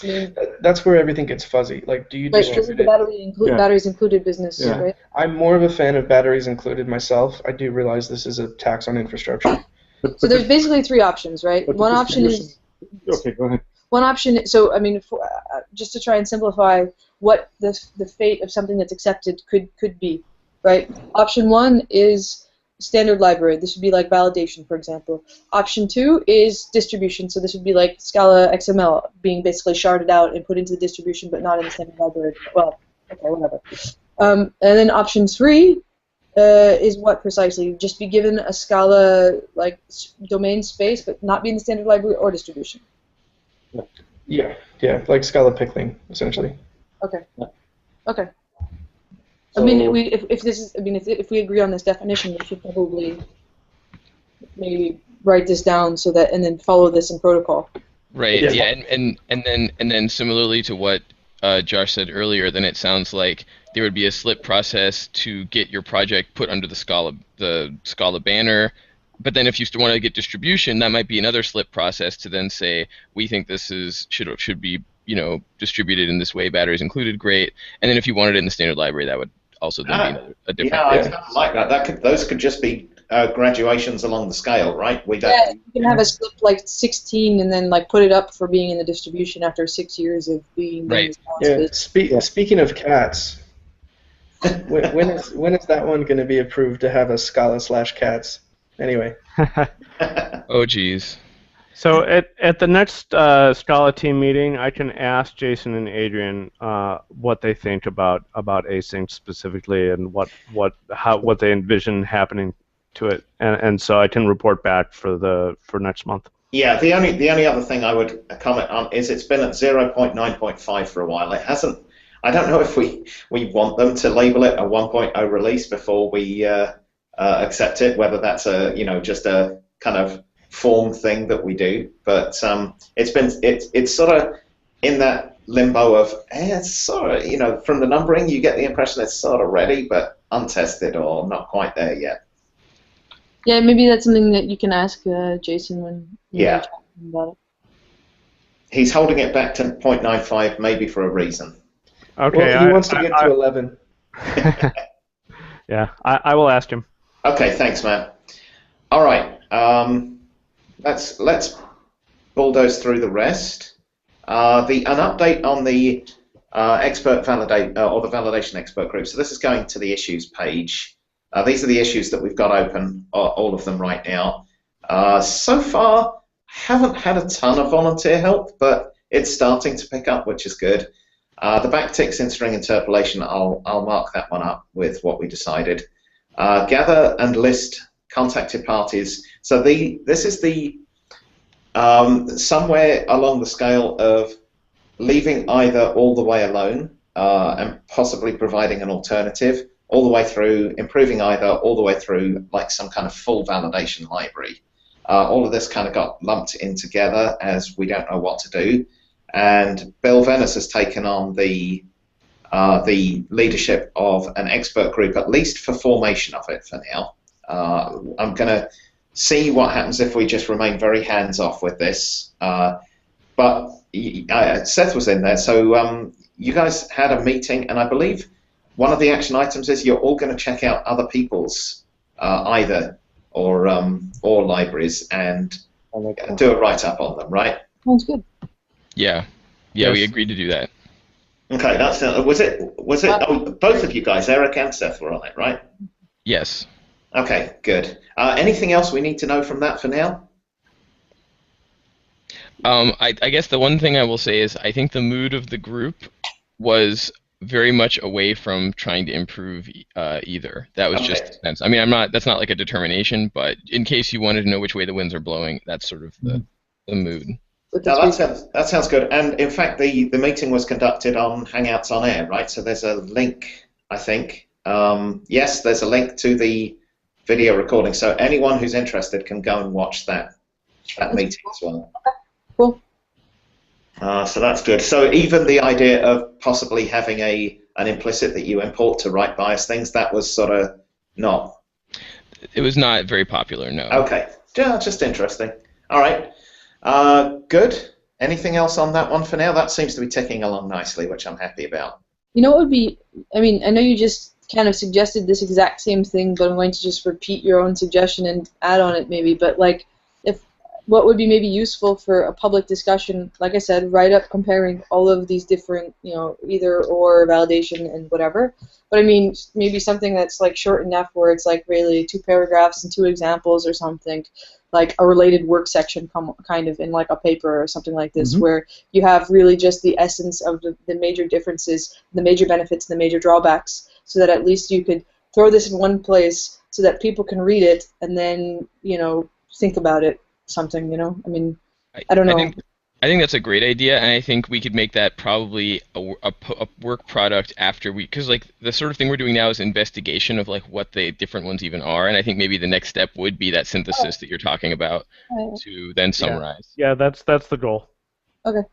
I mean, That's where everything gets fuzzy. Like, do you right, this is distribute the it? batteries included business, Yeah. right? I'm more of a fan of batteries included myself. I do realize this is a tax on infrastructure. So there's basically three options, right? but the One option is Okay, go ahead. one option. So I mean, just to try and simplify what the fate of something that's accepted could be, right? Option one is standard library. This would be like validation, for example. Option two is distribution. So this would be like Scala XML being basically sharded out and put into the distribution, but not in the standard library. Well, okay, whatever. And then option three is what precisely? Just be given a Scala like domain space, but not be in the standard library or distribution. Yeah, like Scala pickling, essentially. Okay. Okay. So, I mean, if we agree on this definition, we should probably maybe write this down so that, and then follow this in protocol. Right. Yeah. Yeah. And then similarly to what Josh said earlier, then it sounds like there would be a slip process to get your project put under the Scala banner. But then if you still want to get distribution, that might be another slip process to then say, we think this should be distributed in this way, batteries included, great. And then if you wanted it in the standard library, that would also then be a different. Yeah, I kind of like that. Those could just be graduations along the scale, right? You can have a slip like 16 and then like put it up for being in the distribution after 6 years of being right. Yeah. Speaking of cats, when is that one going to be approved to have a Scala/cats? Anyway. Oh, geez. So at the next Scala team meeting, I can ask Jason and Adrian what they think about async specifically and what they envision happening to it, and so I can report back for next month. Yeah, the only other thing I would comment on is it's been at 0.9.5 for a while. It hasn't. I don't know if we want them to label it a 1.0 release before we accept it, whether that's just a kind of form thing that we do, but it's sort of in that limbo of it's sort of from the numbering you get the impression it's sort of ready but untested or not quite there yet. Yeah, maybe that's something that you can ask Jason when you're talking about it. He's holding it back to 0.95 maybe for a reason. Okay, well, he wants to get to 11. Yeah, I will ask him. Okay, thanks, Matt. All right, let's bulldoze through the rest. An update on the expert validate or the validation expert group. So this is going to the issues page. These are the issues that we've got open, all of them right now. So far, haven't had a ton of volunteer help, but it's starting to pick up, which is good. The backticks in string interpolation, I'll mark that one up with what we decided. Gather and list contacted parties. So this is the somewhere along the scale of leaving either all the way alone and possibly providing an alternative, all the way through improving either, all the way through like some kind of full validation library. All of this kind of got lumped in together as we don't know what to do. And Bill Venice has taken on the leadership of an expert group, at least for formation of it for now. I'm going to see what happens if we just remain very hands-off with this. But Seth was in there, so you guys had a meeting, and I believe one of the action items is you're all going to check out other people's either or libraries and do a write-up on them, right? Sounds good. Yeah, Yes. We agreed to do that. Okay, was it? Oh, both of you guys, Eric and Seth, were on it, right? Yes. Okay, good. Anything else we need to know from that for now? I guess the one thing I will say is I think the mood of the group was very much away from trying to improve either. That was just sense. I mean, that's not like a determination, but in case you wanted to know which way the winds are blowing, that's sort of the mood. No, that sounds good. And in fact, the meeting was conducted on Hangouts on Air, right? So there's a link, I think. Yes, there's a link to the video recording. So anyone who's interested can go and watch that meeting as well. Okay, cool. So that's good. So even the idea of possibly having an implicit that you import to write bias things, that was sort of not. It was not very popular, no. Okay, yeah, just interesting. All right, good. Anything else on that one for now? That seems to be ticking along nicely, which I'm happy about. You know what would be, I mean, I know you just kind of suggested this exact same thing, but I'm going to just repeat your own suggestion and add on it maybe, but like, if what would be maybe useful for a public discussion, like I said, write up comparing all of these different, you know, either or validation and whatever, but I mean, maybe something that's like short enough where it's like really 2 paragraphs and 2 examples or something, like a related work section kind of in like a paper or something like this, where you have really just the essence of the major differences, the major benefits, the major drawbacks, so that at least you could throw this in one place so that people can read it and then, you know, think about it, something, you know? I mean, I don't know. I think that's a great idea, and I think we could make that probably a work product after we, because like the sort of thing we're doing now is investigation of like what the different ones even are, and I think maybe the next step would be that synthesis that you're talking about to then summarize. Yeah, that's the goal. Okay.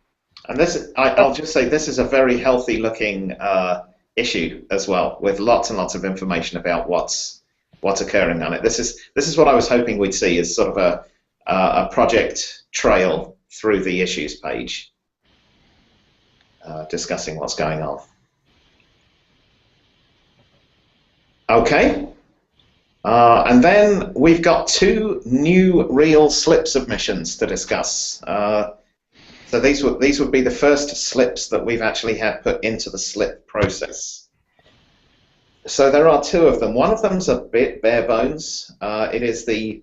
And this, I'll just say, this is a very healthy looking issue as well, with lots and lots of information about what's occurring on it. This is what I was hoping we'd see, is sort of a project trail through the issues page, discussing what's going on. Okay, and then we've got 2 new real slip submissions to discuss. So these would be the first slips that we've actually had put into the slip process. So there are 2 of them. One of them's a bit bare bones. It is the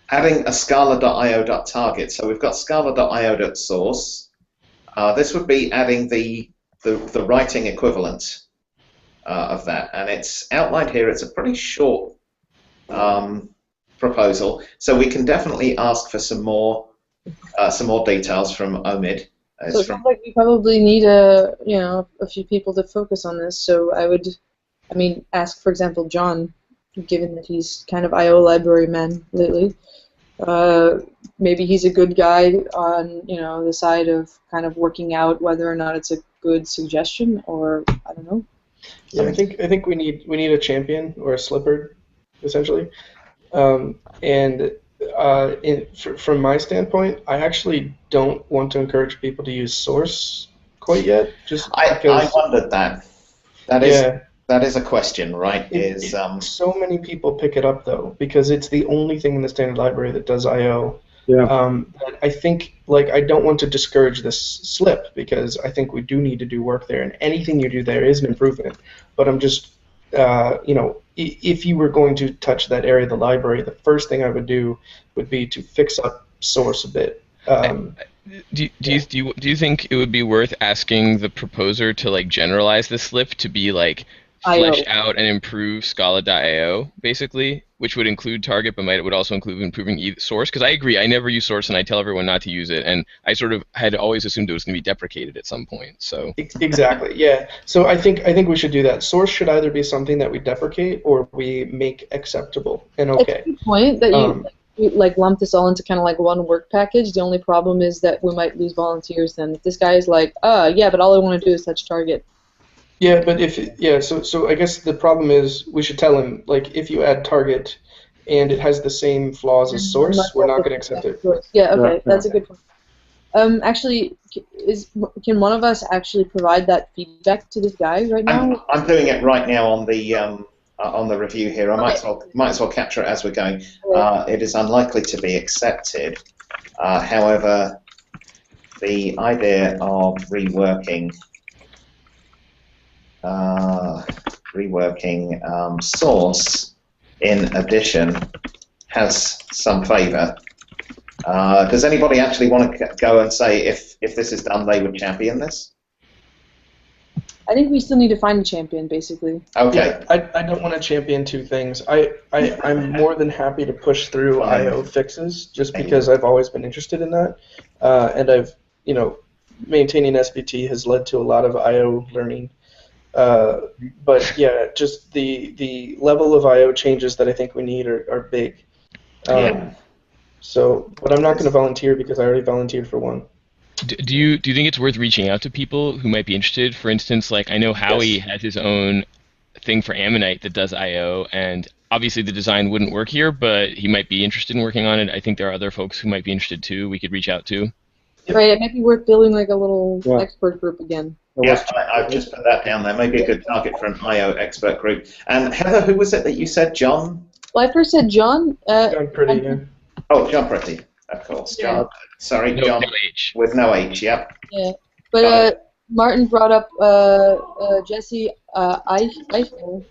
adding a Scala.io.target. So we've got Scala.io.source. This would be adding the writing equivalent of that, and it's outlined here. It's a pretty short proposal, so we can definitely ask for some more details from Omid. So it sounds like we probably need a few people to focus on this. So I mean, ask, for example, John, given that he's kind of I/O library man lately. Maybe he's a good guy on, you know, the side of kind of working out whether or not it's a good suggestion, or I don't know. Yeah, I think we need a champion or a slipper, essentially. From my standpoint, I actually don't want to encourage people to use source quite yet. Just I wondered that. That is a question, right? So many people pick it up though, because it's the only thing in the standard library that does I/O. Yeah. I think, like, I don't want to discourage this slip, because I think we do need to do work there, and anything you do there is an improvement. But I'm just, you know, if you were going to touch that area of the library, the first thing I would do would be to fix up source a bit. Do you think it would be worth asking the proposer to like generalize the slip to be like flesh out and improve Scala.io, basically, which would include target, but would also include improving source? Because I agree, I never use source, and I tell everyone not to use it, and I sort of had always assumed it was going to be deprecated at some point. So exactly, yeah. So I think we should do that. Source should either be something that we deprecate or we make acceptable and okay. It's a good point that you like lump this all into kind of like one work package. The only problem is that we might lose volunteers then. If this guy is like, yeah, but all I want to do is touch target. Yeah, but so I guess the problem is we should tell him, like, if you add target and it has the same flaws as source, we're not going to accept it. Yeah, okay, that's a good point. Actually, can one of us actually provide that feedback to this guy right now? I'm doing it right now on the review here. I might as well capture it as we're going. It is unlikely to be accepted. However, the idea of reworking source in addition has some favor. Does anybody actually want to go and say if this is done, they would champion this? I think we still need to find a champion, basically. Okay. Yeah, I don't want to champion 2 things. I'm more than happy to push through I/O fixes, just because I've always been interested in that, and I've, you know, maintaining SBT has led to a lot of I/O learning. But yeah, just the level of I/O changes that I think we need are big. So, but I'm not going to volunteer because I already volunteered for one. Do you think it's worth reaching out to people who might be interested? For instance, like I know Howie has his own thing for Ammonite that does I/O, and obviously the design wouldn't work here, but he might be interested in working on it. I think there are other folks who might be interested too. We could reach out to. Right, it might be worth building like a little Yeah. expert group again. Yeah, I've just put that down there. Maybe a good target for an IO expert group. And Heather, who was it that you said? John? Well, I first said John. Done pretty good. Oh, John Pretty, of course. Yeah. John. Sorry, No, John no H. with no H. Yep. Yeah, but Martin brought up Jesse Eichler.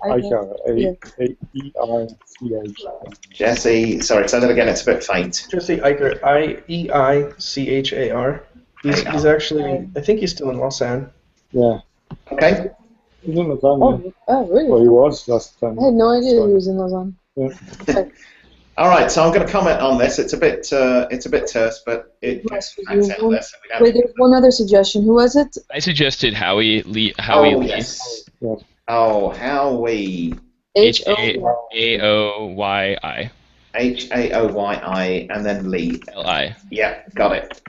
A-E-I-C-H. Jesse. Sorry, say that again. It's a bit faint. Jesse Eichler, I-E-I-C-H-A-R. He's actually, I think he's still in Lausanne. Yeah. Okay. He's in Lausanne. Oh, really? Well, he was last time. I had no idea he was in Lausanne. Yeah. All right, so I'm going to comment on this. It's a bit terse, but it gets facts out there. So Wait, there's one other suggestion. Who was it? I suggested Howie Lee. Yes. Oh, Howie. H-A-O-Y-I. H-A-O-Y-I, and then Lee. L-I. Yeah, got it.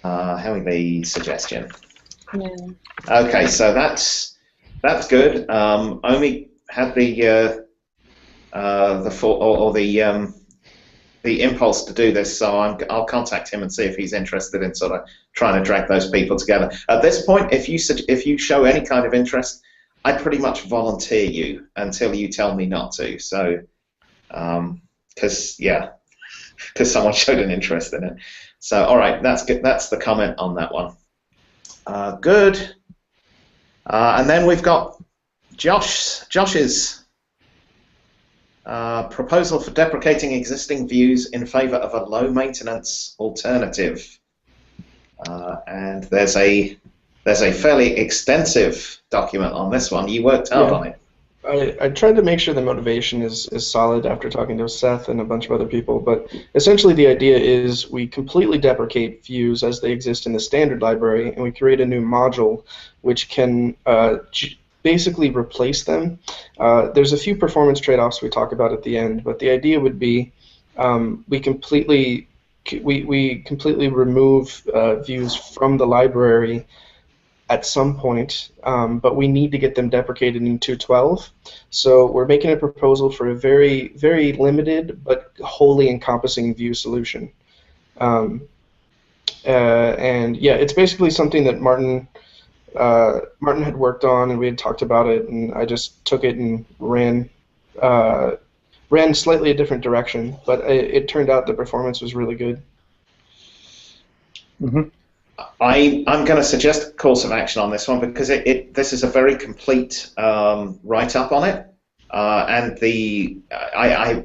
Howie Lee suggestion. Yeah. Okay, so that's good. Omi had the impulse to do this, so I'll contact him and see if he's interested in sort of trying to drag those people together. At this point, if you show any kind of interest, I pretty much volunteer you until you tell me not to. So, because someone showed an interest in it. So, all right, that's good. That's the comment on that one. Good. And then we've got Josh's proposal for deprecating existing views in favor of a low-maintenance alternative. And there's a fairly extensive document on this one. You worked hard on it. I tried to make sure the motivation is solid after talking to Seth and a bunch of other people, but essentially the idea is we completely deprecate views as they exist in the standard library, and we create a new module which can basically replace them. There's a few performance trade-offs we talk about at the end, but the idea would be we completely remove views from the library at some point, but we need to get them deprecated in 2.12. So we're making a proposal for a very, very limited but wholly encompassing view solution. And yeah, it's basically something that Martin had worked on, and we had talked about it, and I just took it and ran slightly a different direction, but it turned out the performance was really good. Mm-hmm. I'm going to suggest a course of action on this one because this is a very complete write-up on it, and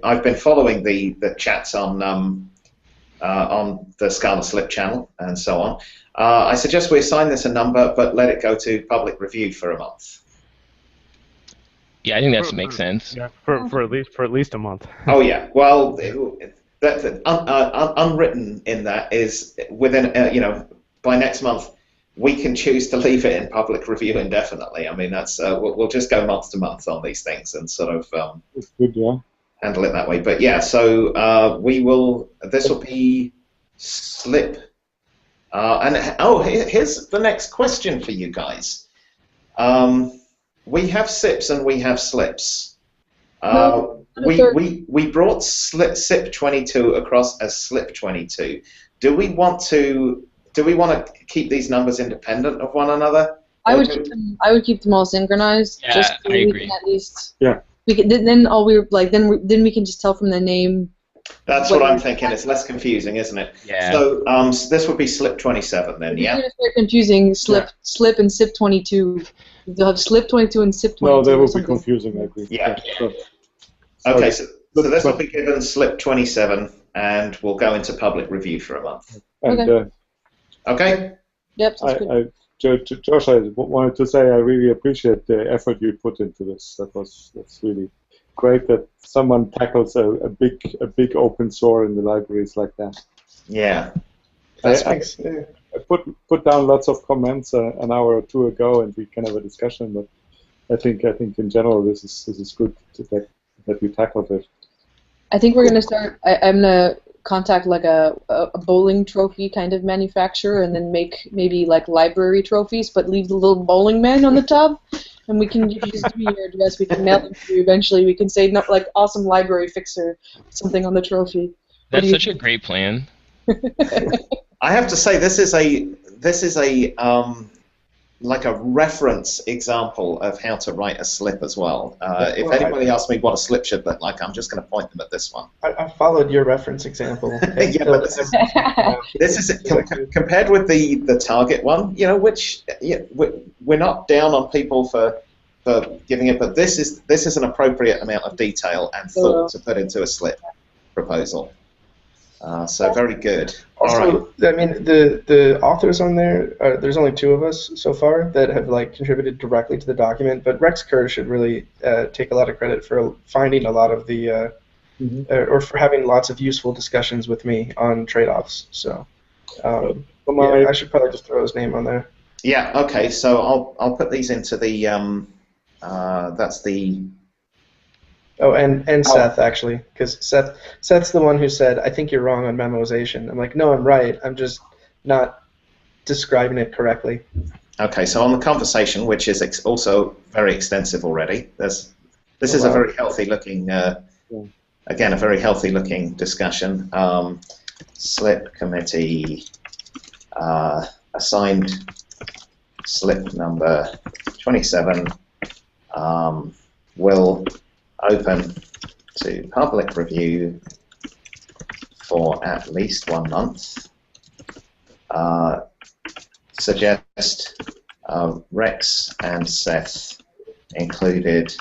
I've been following the chats on the Scala Slip channel and so on. I suggest we assign this a number, but let it go to public review for a month. Yeah, I think that makes sense. Yeah, for at least a month. Oh yeah, well, unwritten in that is within by next month, we can choose to leave it in public review indefinitely. I mean, that's we'll just go month to month on these things and sort of it's good, yeah. handle it that way. But yeah, so we will. This will be Slip. Here's the next question for you guys. We have SIPs and we have slips. We brought SIP 22 across as Slip 22. Do we want to keep these numbers independent of one another? I would keep them all synchronized. Yeah, just so I agree. We can at least. Yeah. We can, then we can just tell from the name. That's what I'm thinking. It's less confusing, isn't it? Yeah. So this would be Slip 27 then, yeah? It's very confusing. Slip and SIP 22. They'll have Slip 22 and SIP 22. No, that would be confusing, I agree. Yeah. So, Okay, so this will be given Slip 27, and we'll go into public review for a month. And, Okay? Yep, sounds good. Josh, I wanted to say I really appreciate the effort you put into this. That's really great that someone tackles a big open sore in the libraries like that. Yeah. I put down lots of comments an hour or two ago, and we can have a discussion. But I think in general this is good that you tackled it. I think we're gonna start. I'm gonna contact like a bowling trophy kind of manufacturer, and then make maybe like library trophies, but leave the little bowling man on the top. And we can just give me your address. We can mail them to you eventually. We can say like awesome library fixer, something on the trophy. That's such a great plan. I have to say this is a like a reference example of how to write a slip as well. If anybody asks me what a slip should look like, I'm just going to point them at this one. I followed your reference example. Yeah, but this is compared with the target one, which we're not down on people for giving it, but this is an appropriate amount of detail and thought to put into a slip proposal. So very good. Also, all right. I mean, the authors on there, there's only 2 of us so far that have contributed directly to the document, but Rex Kerr should really take a lot of credit for finding a lot of the, or for having lots of useful discussions with me on trade-offs. So, I should probably just throw his name on there. Yeah. Okay. So I'll put these into the that's the. Oh, and Seth, actually, because Seth's the one who said, I think you're wrong on memoization. I'm like, no, I'm right. I'm just not describing it correctly. Okay, so on the conversation, which is also very extensive already, this is a very healthy looking, again, a very healthy looking discussion. Slip committee, assigned slip number 27, will open to public review for at least 1 month. Suggest Rex and Seth included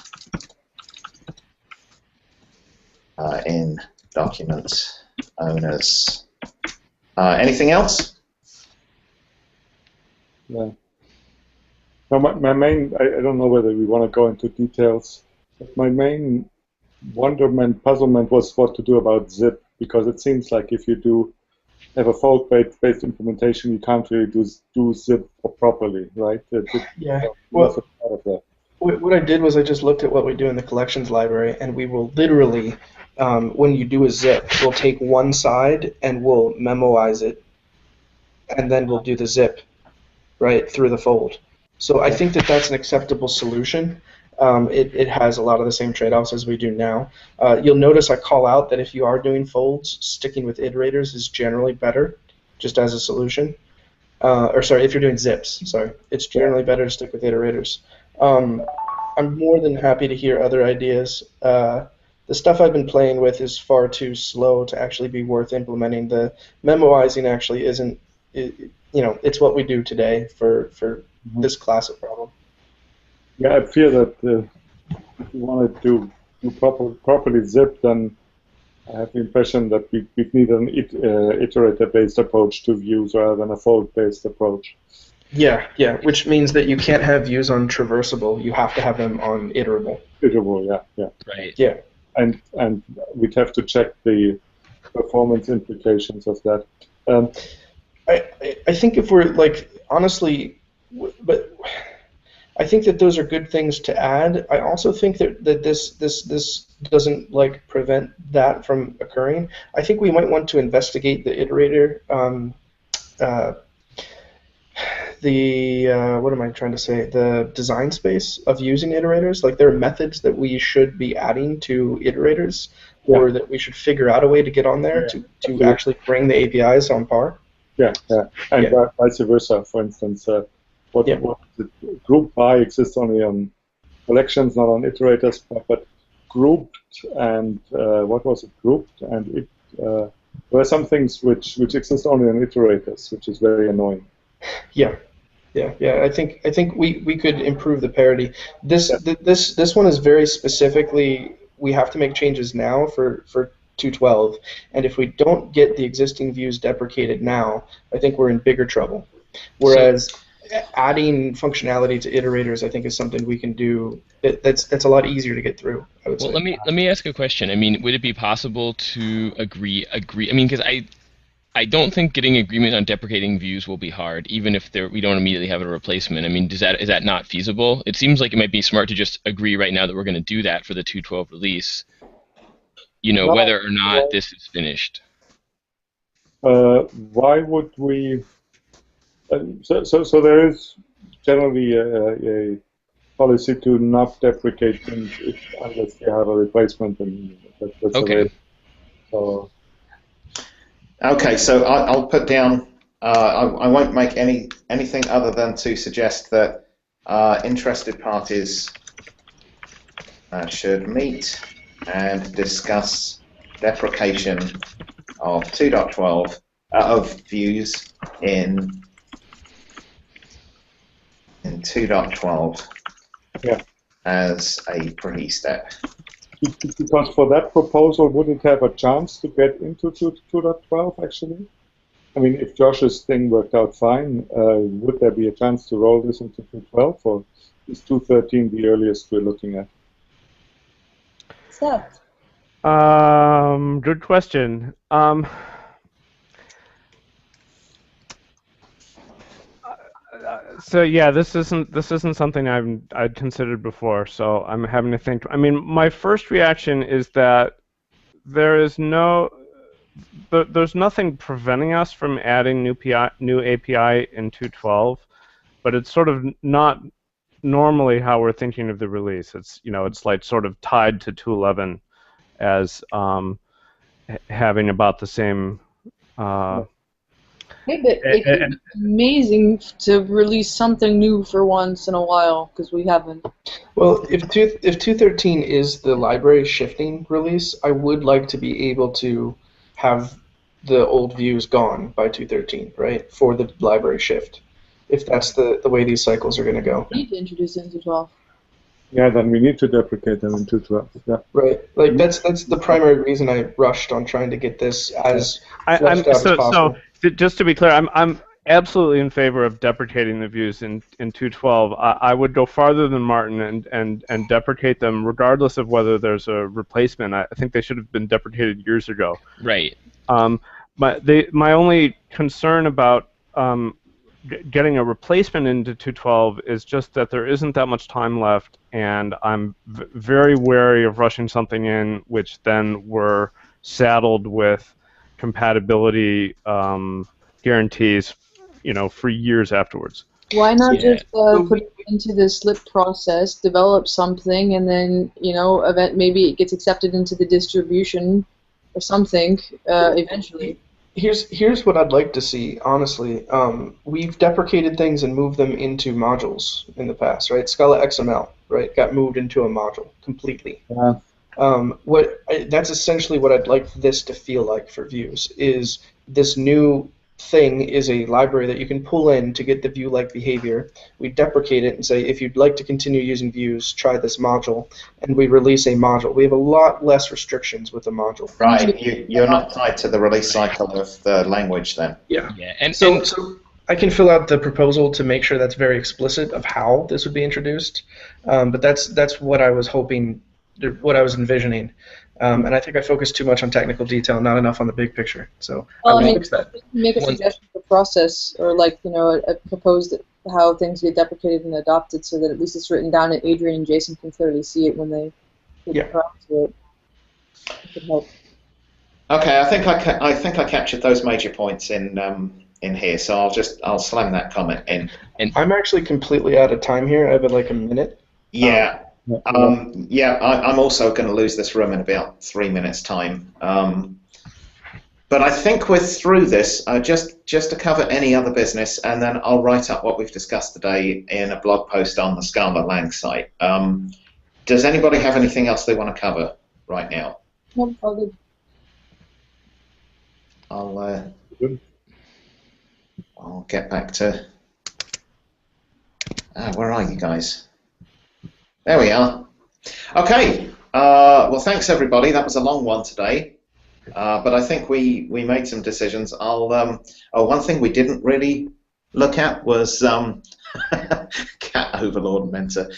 in document owners. Anything else? No. No, my main, I don't know whether we want to go into details. My main wonderment, puzzlement was what to do about zip, because it seems like if you have a fold-based implementation, you can't really do zip properly, right? Yeah. Well, what I did was I just looked at what we do in the collections library, and we will literally, when you do a zip, we'll take one side and we'll memoize it, and then we'll do the zip right through the fold. So I think that that's an acceptable solution. It has a lot of the same trade-offs as we do now. You'll notice I call out that if you are doing folds, sticking with iterators is generally better, just as a solution. Or sorry, if you're doing zips, sorry. It's generally better to stick with iterators. I'm more than happy to hear other ideas. The stuff I've been playing with is far too slow to actually be worth implementing. The memoizing actually isn't, it's what we do today for this class of problem. Yeah, I fear that if you want to do properly zip, then I have the impression that we need an iterator-based approach to views rather than a fold-based approach. Yeah, which means that you can't have views on traversable. You have to have them on iterable. Iterable, yeah. Right. Yeah. And we'd have to check the performance implications of that. I think if we're honestly, but I think that those are good things to add. I also think that this doesn't prevent that from occurring. I think we might want to investigate the iterator, what am I trying to say? The design space of using iterators. There are methods that we should be adding to iterators, or that we should figure out a way to get on there to actually bring the APIs on par. Yeah. And vice versa. For instance, group by exists only on collections, not on iterators, but grouped and what was it? Grouped and there are some things which exist only on iterators, which is very annoying. Yeah. I think we could improve the parity. This one is very specifically, we have to make changes now for 2.12, and if we don't get the existing views deprecated now, I think we're in bigger trouble. Whereas adding functionality to iterators, I think, is something we can do. That's a lot easier to get through, I would say. Let me ask a question. I mean, would it be possible to agree? I mean, because I don't think getting agreement on deprecating views will be hard, even if we don't immediately have a replacement. I mean, is that not feasible? It seems like it might be smart to just agree right now that we're going to do that for the 2.12 release. Whether or not this is finished. Why would we? So there is generally a policy to not deprecate things unless you have a replacement, and that's okay. So. Okay, so I'll put down I won't make anything other than to suggest that interested parties should meet and discuss deprecation of 2.12 of views in 2.12 as a pre-step. Because for that proposal, would it have a chance to get into 2.12 actually? I mean, if Josh's thing worked out fine, would there be a chance to roll this into 2.12, or is 2.13 the earliest we're looking at? Sept. Good question. So yeah, this isn't something I'd considered before, so I'm having to think. I mean, my first reaction is that there's nothing preventing us from adding new API in 2.12, but it's sort of not normally how we're thinking of the release. It's it's like sort of tied to 2.11 as having about the same. Hey, but it's amazing to release something new for once in a while, because we haven't. Well, if 2.13 is the library shifting release, I would like to be able to have the old views gone by 2.13, right, for the library shift, if that's the way these cycles are going to go. We need to introduce it into 12. Yeah, then we need to deprecate them in 2.12. Yeah. Right. Like that's the primary reason I rushed on trying to get this as fleshed out as possible. So just to be clear, I'm absolutely in favor of deprecating the views in 2.12. I would go farther than Martin and deprecate them regardless of whether there's a replacement. I think they should have been deprecated years ago. Right. My only concern about getting a replacement into 2.12 is just that there isn't that much time left, and I'm very wary of rushing something in which then we're saddled with compatibility guarantees, for years afterwards. Why not just put it into the slip process, develop something, and then maybe it gets accepted into the distribution or something eventually. Here's what I'd like to see, honestly. We've deprecated things and moved them into modules in the past, right? Scala XML, right, got moved into a module completely. Yeah. That's essentially what I'd like this to feel like for views, is this new thing is a library that you can pull in to get the view-like behavior. We deprecate it and say, if you'd like to continue using views, try this module, and we release a module. We have a lot less restrictions with the module. Right, you're not tied to the release cycle of the language then. Yeah. And so I can fill out the proposal to make sure that's very explicit of how this would be introduced, but that's what I was hoping, what I was envisioning. And I think I focused too much on technical detail, not enough on the big picture. So I will fix that. Make a suggestion for process, or propose how things get deprecated and adopted, so that at least it's written down and Adrian and Jason can clearly see it when they get to it. It could help. Okay, I think I captured those major points in here, so I'll slam that comment in. And I'm actually completely out of time here. I have like a minute. Yeah. I'm also going to lose this room in about 3 minutes' time. But I think we're through this. Just to cover any other business, and then I'll write up what we've discussed today in a blog post on the Scala Lang site. Does anybody have anything else they want to cover right now? No, all good. I'll get back to. Where are you guys? There we are. Okay. Well, thanks everybody. That was a long one today, but I think we made some decisions. One thing we didn't really look at was cat overlord mentor.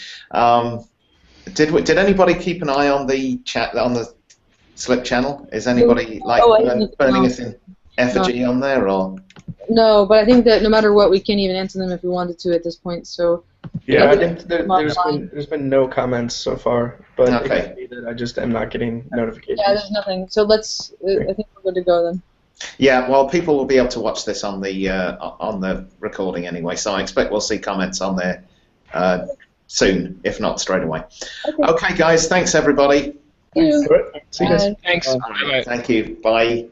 Did anybody keep an eye on the chat on the Slip channel? Is anybody burning us in effigy on there or? No, but I think that no matter what, we can't even answer them if we wanted to at this point. So. Yeah, I think there's been no comments so far, but it could be that I just am not getting notifications. Yeah, there's nothing. So let's. I think we're good to go then. Yeah, well, people will be able to watch this on the recording anyway, so I expect we'll see comments on there soon, if not straight away. Okay, guys, thanks everybody. Thank you. See you guys. thanks. Bye-bye. Thank you. Bye.